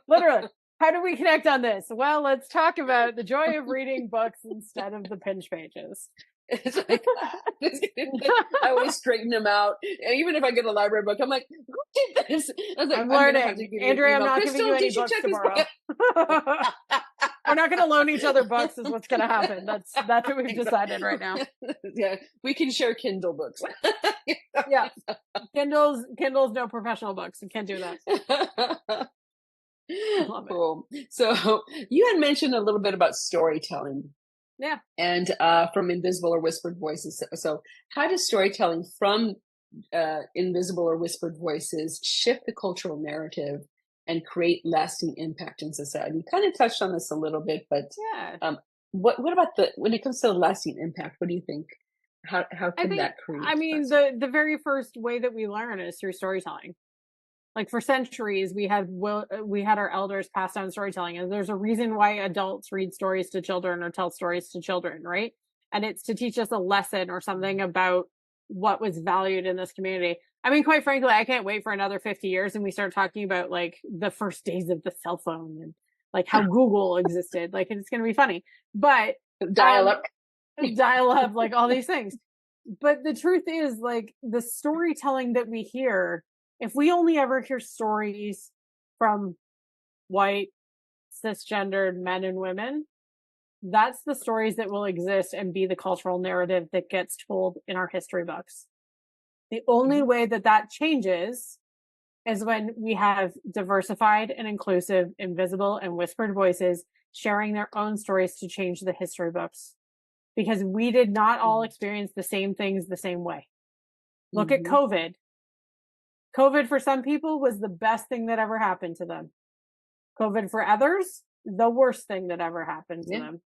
Literally. How do we connect on this? Well, let's talk about the joy of reading books instead of the pinch pages. It's like, I always straighten them out. And even if I get a library book, I'm like, who did this? I was like, I'm learning. Andrea, I'm not giving you any books tomorrow. We're not going to loan each other books is what's going to happen. That's what we've decided right now. Yeah, we can share Kindle books. Yeah. Kindle's no professional books. You can't do that. Cool. So you had mentioned a little bit about storytelling. Yeah. And from invisible or whispered voices. So how does storytelling from invisible or whispered voices shift the cultural narrative and create lasting impact in society? You kind of touched on this a little bit, but what about when it comes to lasting impact? What do you think? How can that create? I mean, the very first way that we learn is through storytelling. Like for centuries, we had our elders pass down storytelling, and there's a reason why adults read stories to children or tell stories to children, right? And it's to teach us a lesson or something about what was valued in this community. I mean, quite frankly, I can't wait for another 50 years and we start talking about like the first days of the cell phone and like how Google existed. Like, it's going to be funny, but dial up, like all these things. But the truth is, like, the storytelling that we hear, if we only ever hear stories from white, cisgendered men and women, that's the stories that will exist and be the cultural narrative that gets told in our history books. The only way that changes is when we have diversified and inclusive, invisible and whispered voices sharing their own stories to change the history books. Because we did not all experience the same things the same way. Look at COVID. COVID for some people was the best thing that ever happened to them. COVID for others, the worst thing that ever happened to them.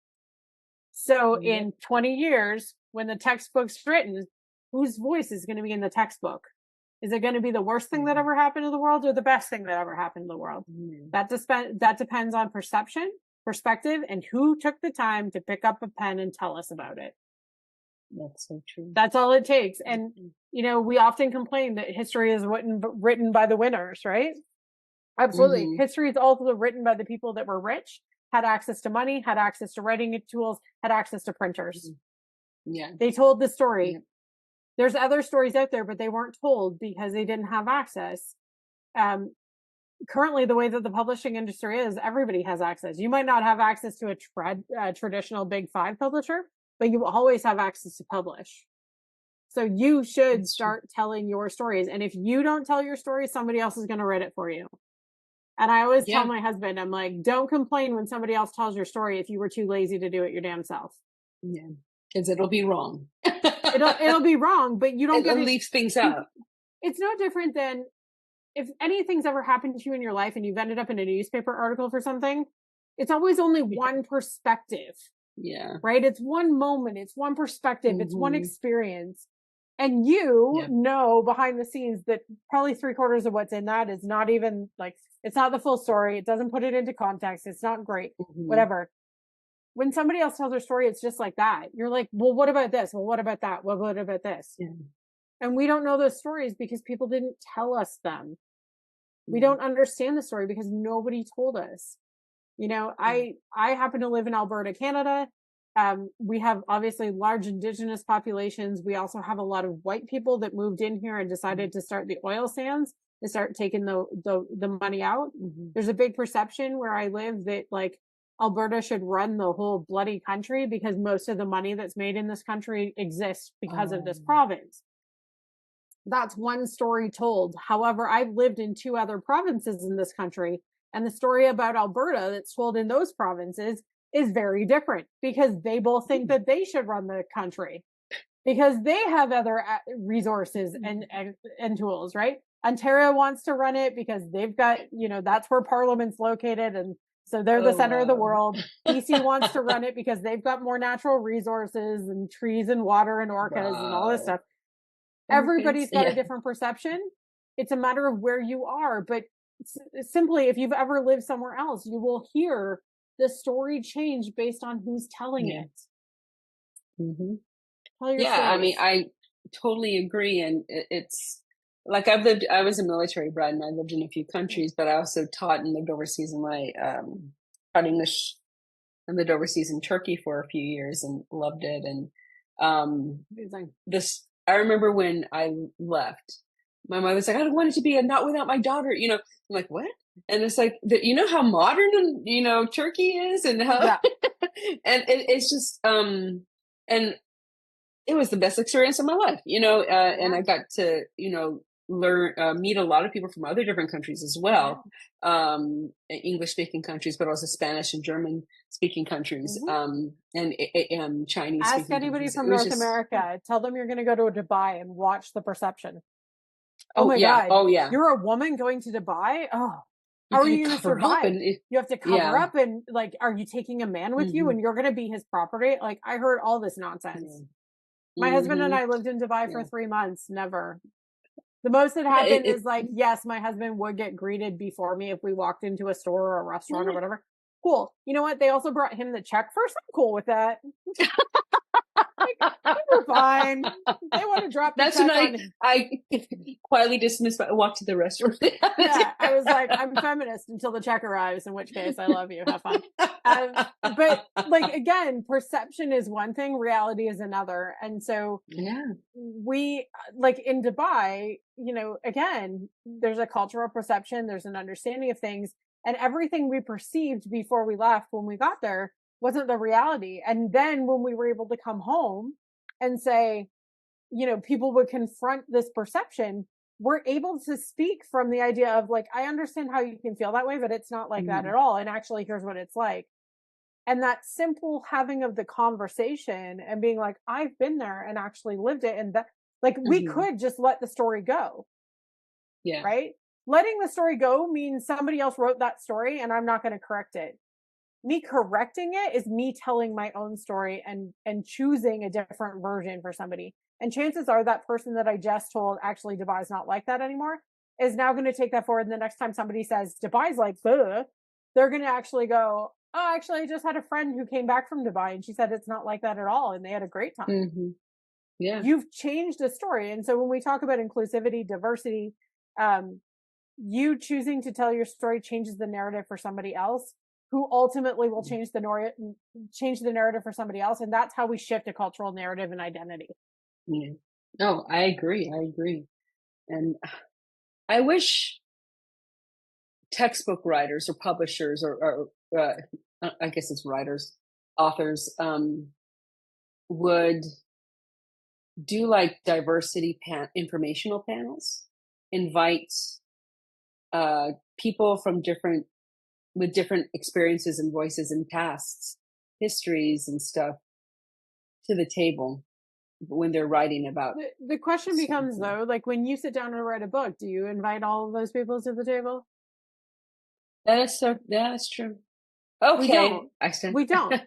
So in 20 years, when the textbook's written, whose voice is going to be in the textbook? Is it going to be the worst thing that ever happened to the world or the best thing that ever happened to the world? That depends on perspective, and who took the time to pick up a pen and tell us about it. That's so true. That's all it takes. And, you know, we often complain that history is written by the winners, right? Absolutely. History is also written by the people that were rich, had access to money, had access to writing tools, had access to printers. Yeah. They told the story. There's other stories out there, but they weren't told because they didn't have access. currently the way that the publishing industry is, everybody has access. You might not have access to a traditional big five publisher, but you always have access to publish. So you should start telling your stories. And if you don't tell your story, somebody else is going to write it for you. And I always tell my husband, I'm like, don't complain when somebody else tells your story if you were too lazy to do it your damn self. Yeah, because it'll be wrong. it'll be wrong, but you don't it leaves things out. It's no different than if anything's ever happened to you in your life and you've ended up in a newspaper article for something. It's always only one perspective. Yeah. Right? It's one moment. It's one perspective. It's one experience. And you know behind the scenes that probably 3/4 of what's in that is not even like, it's not the full story. It doesn't put it into context. It's not great, whatever. When somebody else tells their story, it's just like that. You're like, well, what about this? Well, what about that? Well, what about this? Yeah. And we don't know those stories because people didn't tell us them. We don't understand the story because nobody told us. You know, I happen to live in Alberta, Canada. We have obviously large indigenous populations. We also have a lot of white people that moved in here and decided to start the oil sands, to start taking the money out. There's a big perception where I live that like Alberta should run the whole bloody country because most of the money that's made in this country exists because of this province. That's one story told. However, I've lived in 2 other provinces in this country, and the story about Alberta that's told in those provinces is very different because they both think that they should run the country because they have other resources and tools, right? Ontario wants to run it because they've got, you know, that's where Parliament's located. And so they're the center of the world. BC wants to run it because they've got more natural resources and trees and water and orcas and all this stuff. Everybody's got a different perception. It's a matter of where you are. But simply, if you've ever lived somewhere else, you will hear the story change based on who's telling it. Tell your stories. I mean, I totally agree. And it's like I was a military brat and I lived in a few countries, but I also taught and lived overseas in taught English and lived overseas in Turkey for a few years and loved it. And I remember when I left, my mother's like, I don't want it to be a not without my daughter. You know, I'm like, what? And it's like, you know how modern, you know, Turkey is and how, and it's just, and it was the best experience of my life, you know, and I got to, you know, meet a lot of people from other different countries as well, English speaking countries, but also Spanish and German speaking countries, and Chinese. Ask anybody from North America. Tell them you're going to go to Dubai and watch the perception. Oh my God. Oh yeah. You're a woman going to Dubai. Oh, how are you going to survive? You have to cover up and like, are you taking a man with you and you're going to be his property? Like I heard all this nonsense. My husband and I lived in Dubai for 3 months. Never. The most that happened is like, yes, my husband would get greeted before me if we walked into a store or a restaurant or whatever. Cool. You know what? They also brought him the check first. I'm cool with that. We're fine. They want to drop the check. That's when I quietly dismissed, but I walked to the restaurant. I was like, I'm feminist until the check arrives, in which case I love you. Have fun. But like, again, perception is one thing, reality is another. And so we like in Dubai, you know, again, there's a cultural perception, there's an understanding of things, and everything we perceived before we left when we got there wasn't the reality. And then when we were able to come home and say, you know, people would confront this perception, we're able to speak from the idea of like, I understand how you can feel that way, but it's not like that at all. And actually, here's what it's like. And that simple having of the conversation and being like, I've been there and actually lived it. And that, like, we could just let the story go. Yeah. Right. Letting the story go means somebody else wrote that story and I'm not going to correct it. Me correcting it is me telling my own story and choosing a different version for somebody. And chances are that person that I just told actually Dubai's not like that anymore is now going to take that forward. And the next time somebody says Dubai's like, ugh, they're going to actually go, oh, actually, I just had a friend who came back from Dubai and she said it's not like that at all. And they had a great time. Yeah. You've changed the story. And so when we talk about inclusivity, diversity, you choosing to tell your story changes the narrative for somebody else, who ultimately will change the narrative for somebody else. And that's how we shift a cultural narrative and identity. Yeah. No, I agree. And I wish textbook writers or publishers or I guess it's writers, authors, would do like diversity informational panels, invite people from with different experiences and voices and pasts, histories and stuff to the table when they're writing about. The question becomes though, like when you sit down and write a book, do you invite all of those people to the table? That's true. Okay. We don't.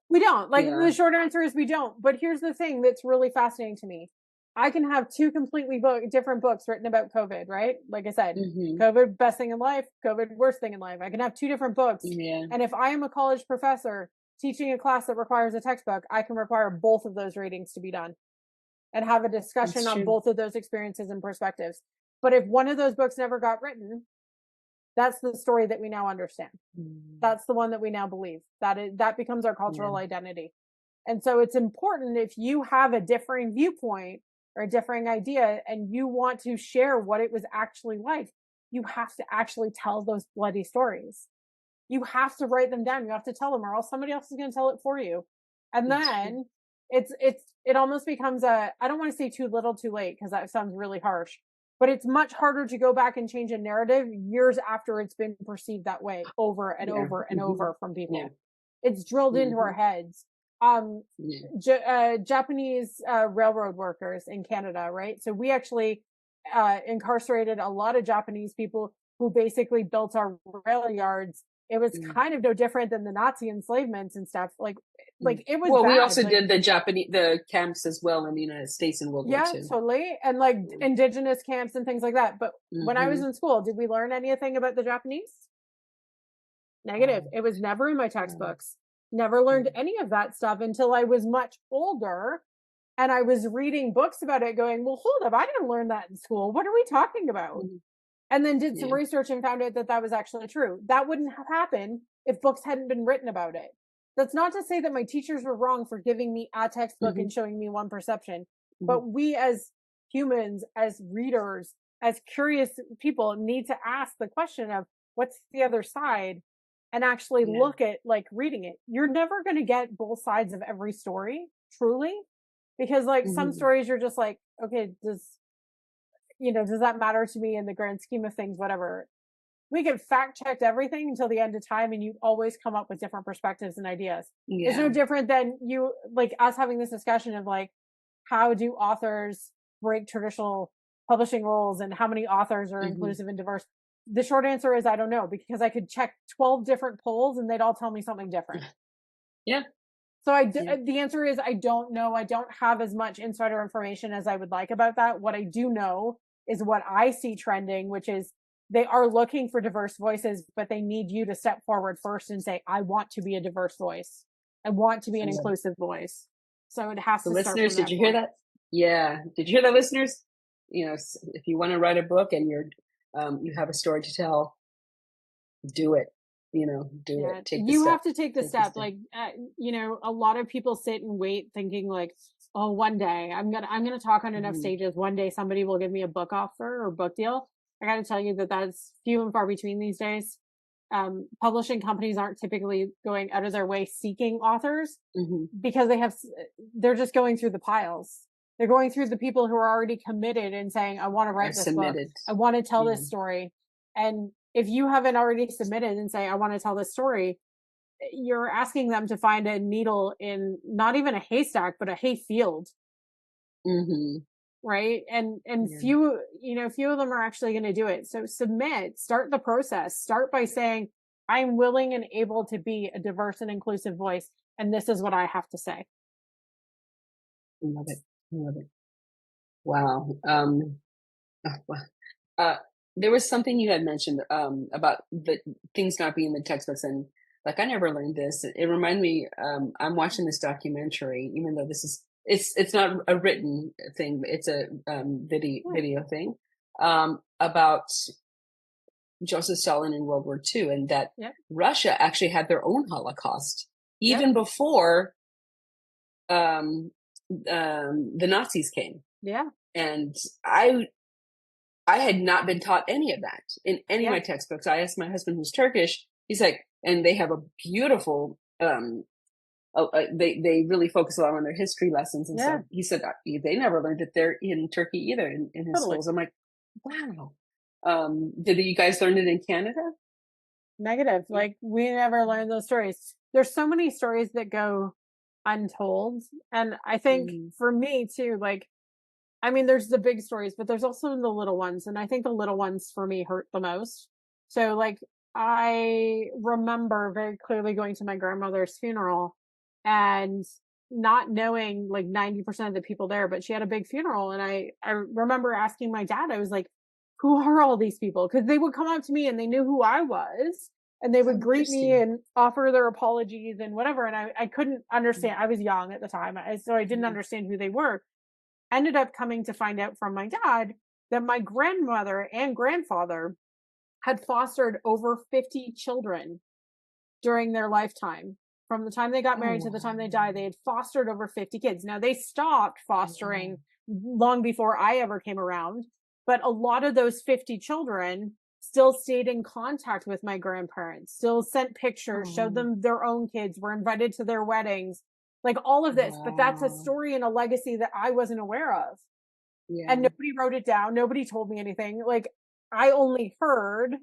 We don't. Like Yeah. the short answer is we don't. But here's the thing that's really fascinating to me. I can have two completely different books written about COVID, right? Like I said, COVID, best thing in life, COVID, worst thing in life. I can have two different books. Yeah. And if I am a college professor teaching a class that requires a textbook, I can require both of those readings to be done and have a discussion on both of those experiences and perspectives. But if one of those books never got written, that's the story that we now understand. That's the one that we now believe. That becomes our cultural identity. And so it's important, if you have a differing viewpoint or a differing idea and you want to share what it was actually like, you have to actually tell those bloody stories. You have to write them down. You have to tell them, or else somebody else is going to tell it for you. And then it almost becomes I don't want to say too little too late, because that sounds really harsh, but it's much harder to go back and change a narrative years after it's been perceived that way over and over and over from people. It's drilled into our heads. Japanese railroad workers in Canada, right? So we actually incarcerated a lot of Japanese people who basically built our rail yards. It was kind of no different than the Nazi enslavements and stuff. Like it was. Well, bad. We also did the camps as well in the United States in World War II. Yeah, totally, and like indigenous camps and things like that. But when I was in school, did we learn anything about the Japanese? Negative. It was never in my textbooks. Never learned any of that stuff until I was much older, and I was reading books about it, going, "Well, hold up, I didn't learn that in school. What are we talking about?" And then did some research and found out that was actually true. That wouldn't have happened if books hadn't been written about it. That's not to say that my teachers were wrong for giving me a textbook and showing me one perception. But we as humans, as readers, as curious people need to ask the question of what's the other side and actually look at like reading it. You're never going to get both sides of every story, truly, because like some stories you're just like, okay, does that matter to me in the grand scheme of things? Whatever. We can fact check everything until the end of time, and you always come up with different perspectives and ideas. It's no different than us having this discussion of like, how do authors break traditional publishing rules and how many authors are inclusive and diverse? The short answer is I don't know, because I could check 12 different polls and they'd all tell me something different. So the answer is I don't know. I don't have as much insider information as I would like about that. What I do know is what I see trending, which is they are looking for diverse voices, but they need you to step forward first and say, I want to be a diverse voice. I want to be an inclusive voice. So it has to start. Listeners, did you hear that? Yeah. Did you hear that, listeners? If you want to write a book and you have a story to tell, do it. Do it. You have to take the step. Like, a lot of people sit and wait thinking like, oh, one day I'm going to talk on enough stages. One day somebody will give me a book offer or book deal. I got to tell you that's few and far between these days. Publishing companies aren't typically going out of their way seeking authors because they're just going through the piles. They're going through the people who are already committed and saying, I want to write this book. I want to tell this story. And if you haven't already submitted and say, I want to tell this story, you're asking them to find a needle in not even a haystack, but a hay field. Right. And few of them are actually going to do it. So submit, start the process, start by saying, I'm willing and able to be a diverse and inclusive voice. And this is what I have to say. Love it. Wow. There was something you had mentioned, about the things not being in the textbooks, and like, I never learned this. It reminded me, I'm watching this documentary, even though it's not a written thing, it's a video thing, about Joseph Stalin in World War II, and that Russia actually had their own Holocaust even before the Nazis came. And I I had not been taught any of that in any of my textbooks. I asked my husband, who's Turkish, he's like, and they have a beautiful, they really focus a lot on their history lessons and stuff. He said they never learned it there in Turkey either in his schools. I'm like, wow. Did you guys learn it in Canada? Negative. Like, we never learned those stories. There's so many stories that go untold. And I think for me too, like, I mean, there's the big stories, but there's also the little ones. And I think the little ones for me hurt the most. So like, I remember very clearly going to my grandmother's funeral and not knowing like 90% of the people there, but she had a big funeral. And I remember asking my dad, I was like, who are all these people? Because they would come up to me and they knew who I was, and they would greet me and offer their apologies and whatever. And I couldn't understand. I was young at the time, so I didn't understand who they were. Ended up coming to find out from my dad that my grandmother and grandfather had fostered over 50 children during their lifetime. From the time they got married to the time they died, they had fostered over 50 kids. Now, they stopped fostering long before I ever came around, but a lot of those 50 children still stayed in contact with my grandparents, still sent pictures, showed them their own kids, were invited to their weddings, like all of this. But that's a story and a legacy that I wasn't aware of. And nobody wrote it down. Nobody told me anything. Like, I only heard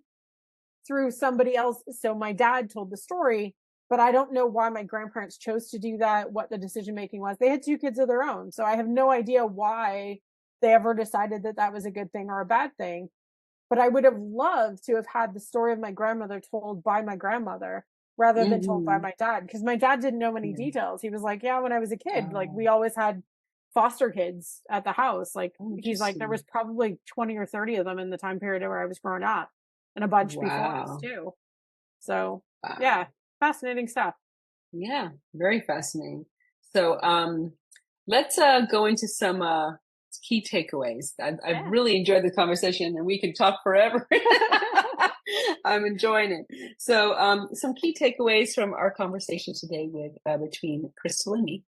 through somebody else. So my dad told the story, but I don't know why my grandparents chose to do that, what the decision making was. They had 2 kids of their own. So I have no idea why they ever decided that that was a good thing or a bad thing. But I would have loved to have had the story of my grandmother told by my grandmother rather than told by my dad, because my dad didn't know many details. He was like, yeah, when I was a kid, like, we always had foster kids at the house. Like, he's like, there was probably 20 or 30 of them in the time period where I was growing up, and a bunch before us too. So yeah, fascinating stuff. Yeah, very fascinating. So let's go into some key takeaways. I've really enjoyed the conversation, and we can talk forever. I'm enjoying it. So some key takeaways from our conversation today with between Crystal and me.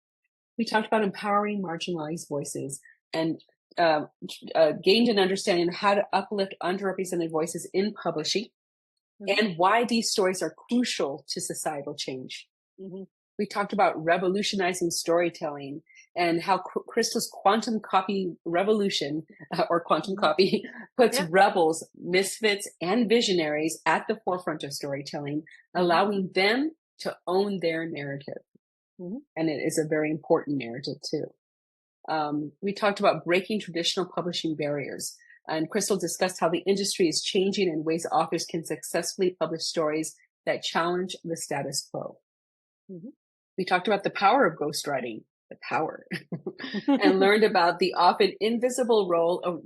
We talked about empowering marginalized voices and gained an understanding of how to uplift underrepresented voices in publishing and why these stories are crucial to societal change. We talked about revolutionizing storytelling and how Crystal's quantum copy revolution or quantum copy puts rebels, misfits, and visionaries at the forefront of storytelling, allowing them to own their narrative. And it is a very important narrative too. We talked about breaking traditional publishing barriers, and Crystal discussed how the industry is changing in ways authors can successfully publish stories that challenge the status quo. We talked about the power of ghostwriting, the power, and learned about the invisible role of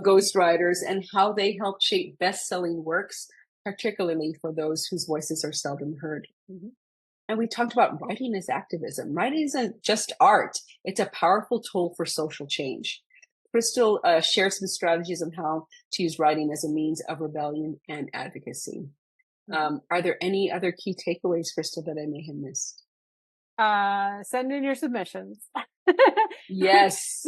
ghostwriters and how they help shape best-selling works, particularly for those whose voices are seldom heard. And we talked about writing as activism. Writing isn't just art. It's a powerful tool for social change. Crystal shared some strategies on how to use writing as a means of rebellion and advocacy. Are there any other key takeaways, Crystal, that I may have missed? Send in your submissions. Yes.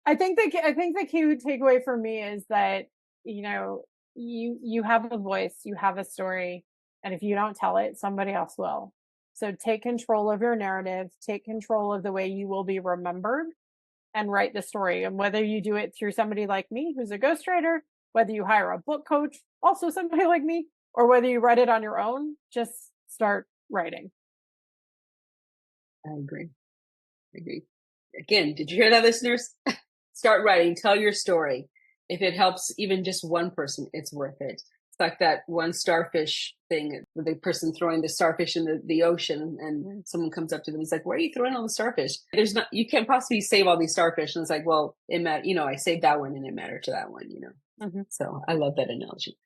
I think the key takeaway for me is that, you know, you have a voice, you have a story, and if you don't tell it, somebody else will. So take control of your narrative, take control of the way you will be remembered, and write the story. And whether you do it through somebody like me, who's a ghostwriter, whether you hire a book coach, also somebody like me, or whether you write it on your own, just start writing. I agree. Again, did you hear that, listeners? Start writing. Tell your story. If it helps even just one person, it's worth it. It's like that one starfish thing, with the person throwing the starfish in the ocean, and someone comes up to them. He's like, "Where are you throwing all the starfish? You can't possibly save all these starfish." And it's like, well, I saved that one and it mattered to that one, So I love that analogy.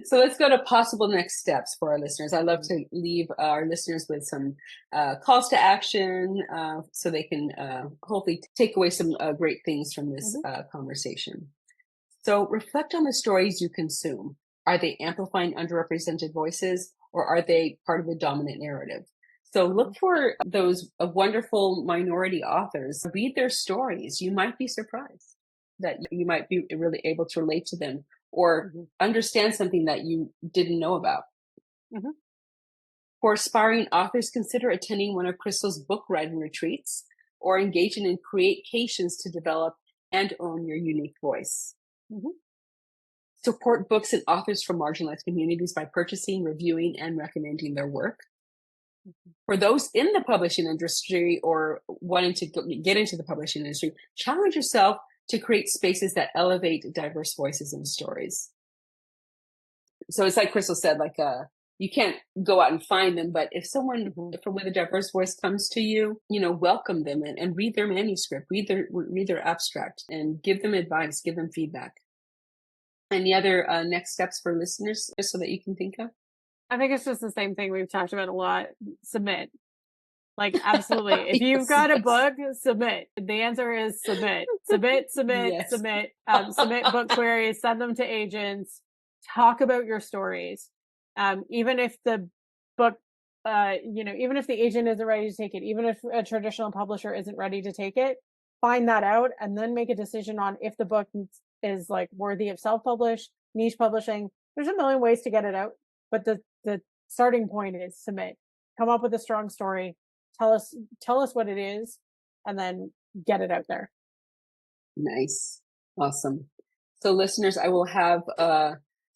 So let's go to possible next steps for our listeners. I love to leave our listeners with some calls to action so they can hopefully take away some great things from this conversation. So reflect on the stories you consume. Are they amplifying underrepresented voices, or are they part of the dominant narrative? So look for those wonderful minority authors. Read their stories. You might be surprised. that you might be really able to relate to them or understand something that you didn't know about. Mm-hmm. For aspiring authors, consider attending one of Crystal's book writing retreats or engaging in creations to develop and own your unique voice. Mm-hmm. Support books and authors from marginalized communities by purchasing, reviewing, and recommending their work. For those in the publishing industry or wanting to get into the publishing industry, challenge yourself to create spaces that elevate diverse voices and stories. So it's like Crystal said, like you can't go out and find them, but if someone with a diverse voice comes to you, welcome them and read their manuscript, read their abstract, and give them advice, give them feedback. Any other next steps for listeners, just so that you can think of? I think it's just the same thing we've talked about a lot. Submit. Like, absolutely. If you've got a book, submit. The answer is submit. Submit. Yes. Submit book queries, send them to agents, talk about your stories. Even if the book, even if the agent isn't ready to take it, even if a traditional publisher isn't ready to take it, find that out and then make a decision on if the book is like worthy of self-publish, niche publishing. There's a million ways to get it out, but the starting point is submit. Come up with a strong story. Tell us what it is, and then get it out there. Nice. Awesome. So listeners, I will have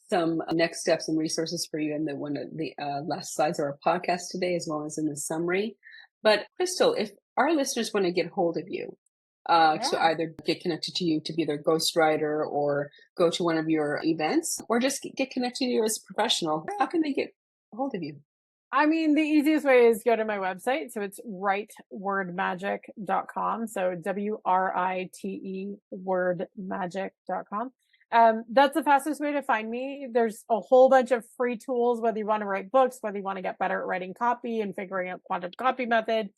some next steps and resources for you in one of the last slides of our podcast today, as well as in the summary. But Crystal, if our listeners want to get hold of you, to either get connected to you to be their ghostwriter or go to one of your events or just get connected to you as a professional, how can they get hold of you? I mean, the easiest way is go to my website. So it's writewordmagic.com. So WRITE wordmagic.com. That's the fastest way to find me. There's a whole bunch of free tools, whether you want to write books, whether you want to get better at writing copy and figuring out quantum copy method.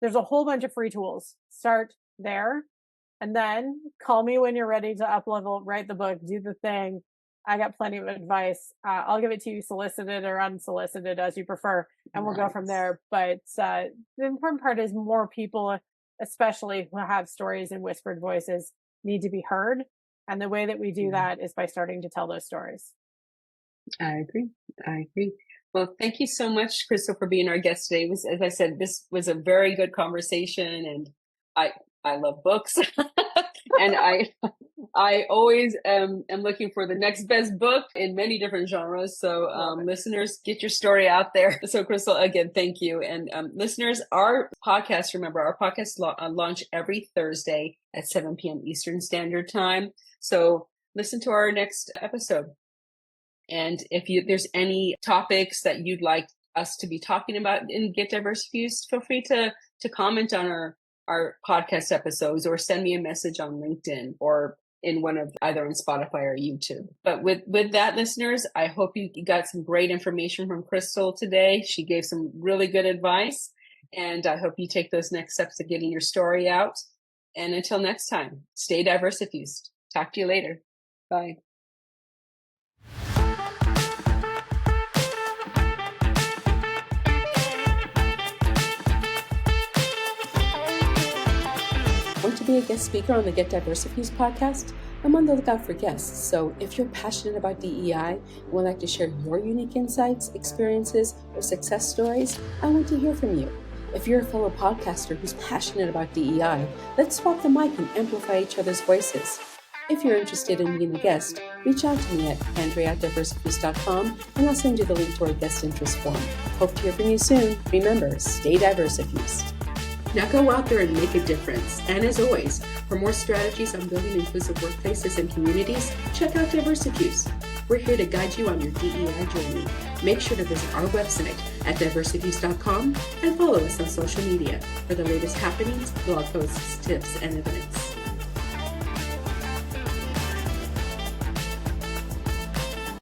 There's a whole bunch of free tools. Start there. And then call me when you're ready to up level, write the book, do the thing. I got plenty of advice. I'll give it to you solicited or unsolicited as you prefer, and we'll go from there. But the important part is more people, especially who have stories and whispered voices, need to be heard. And the way that we do that is by starting to tell those stories. I agree. Well, thank you so much, Crystal, for being our guest today. As I said, this was a very good conversation, and I love books. And I always am looking for the next best book in many different genres. So listeners, get your story out there. So Crystal, again, thank you. And listeners, our podcast launch every Thursday at 7 p.m. Eastern Standard Time. So listen to our next episode. And if there's any topics that you'd like us to be talking about in Get Diversifused, feel free to comment on our podcast episodes or send me a message on LinkedIn or in either on Spotify or YouTube. But with that, listeners, I hope you got some great information from Crystal today. She gave some really good advice, and I hope you take those next steps to getting your story out. And until next time, stay diversifused. Talk to you later. Bye. Want to be a guest speaker on the Get Diversifused podcast? I'm on the lookout for guests, so if you're passionate about DEI and would like to share your unique insights, experiences, or success stories, I want to hear from you. If you're a fellow podcaster who's passionate about DEI, let's swap the mic and amplify each other's voices. If you're interested in being a guest, reach out to me at Andrea@diversifuse.com and I'll send you the link to our guest interest form. Hope to hear from you soon. Remember, stay diversifused. Now go out there and make a difference. And as always, for more strategies on building inclusive workplaces and communities, check out Diversifuse. We're here to guide you on your DEI journey. Make sure to visit our website at diversifuse.com and follow us on social media for the latest happenings, blog posts, tips, and events.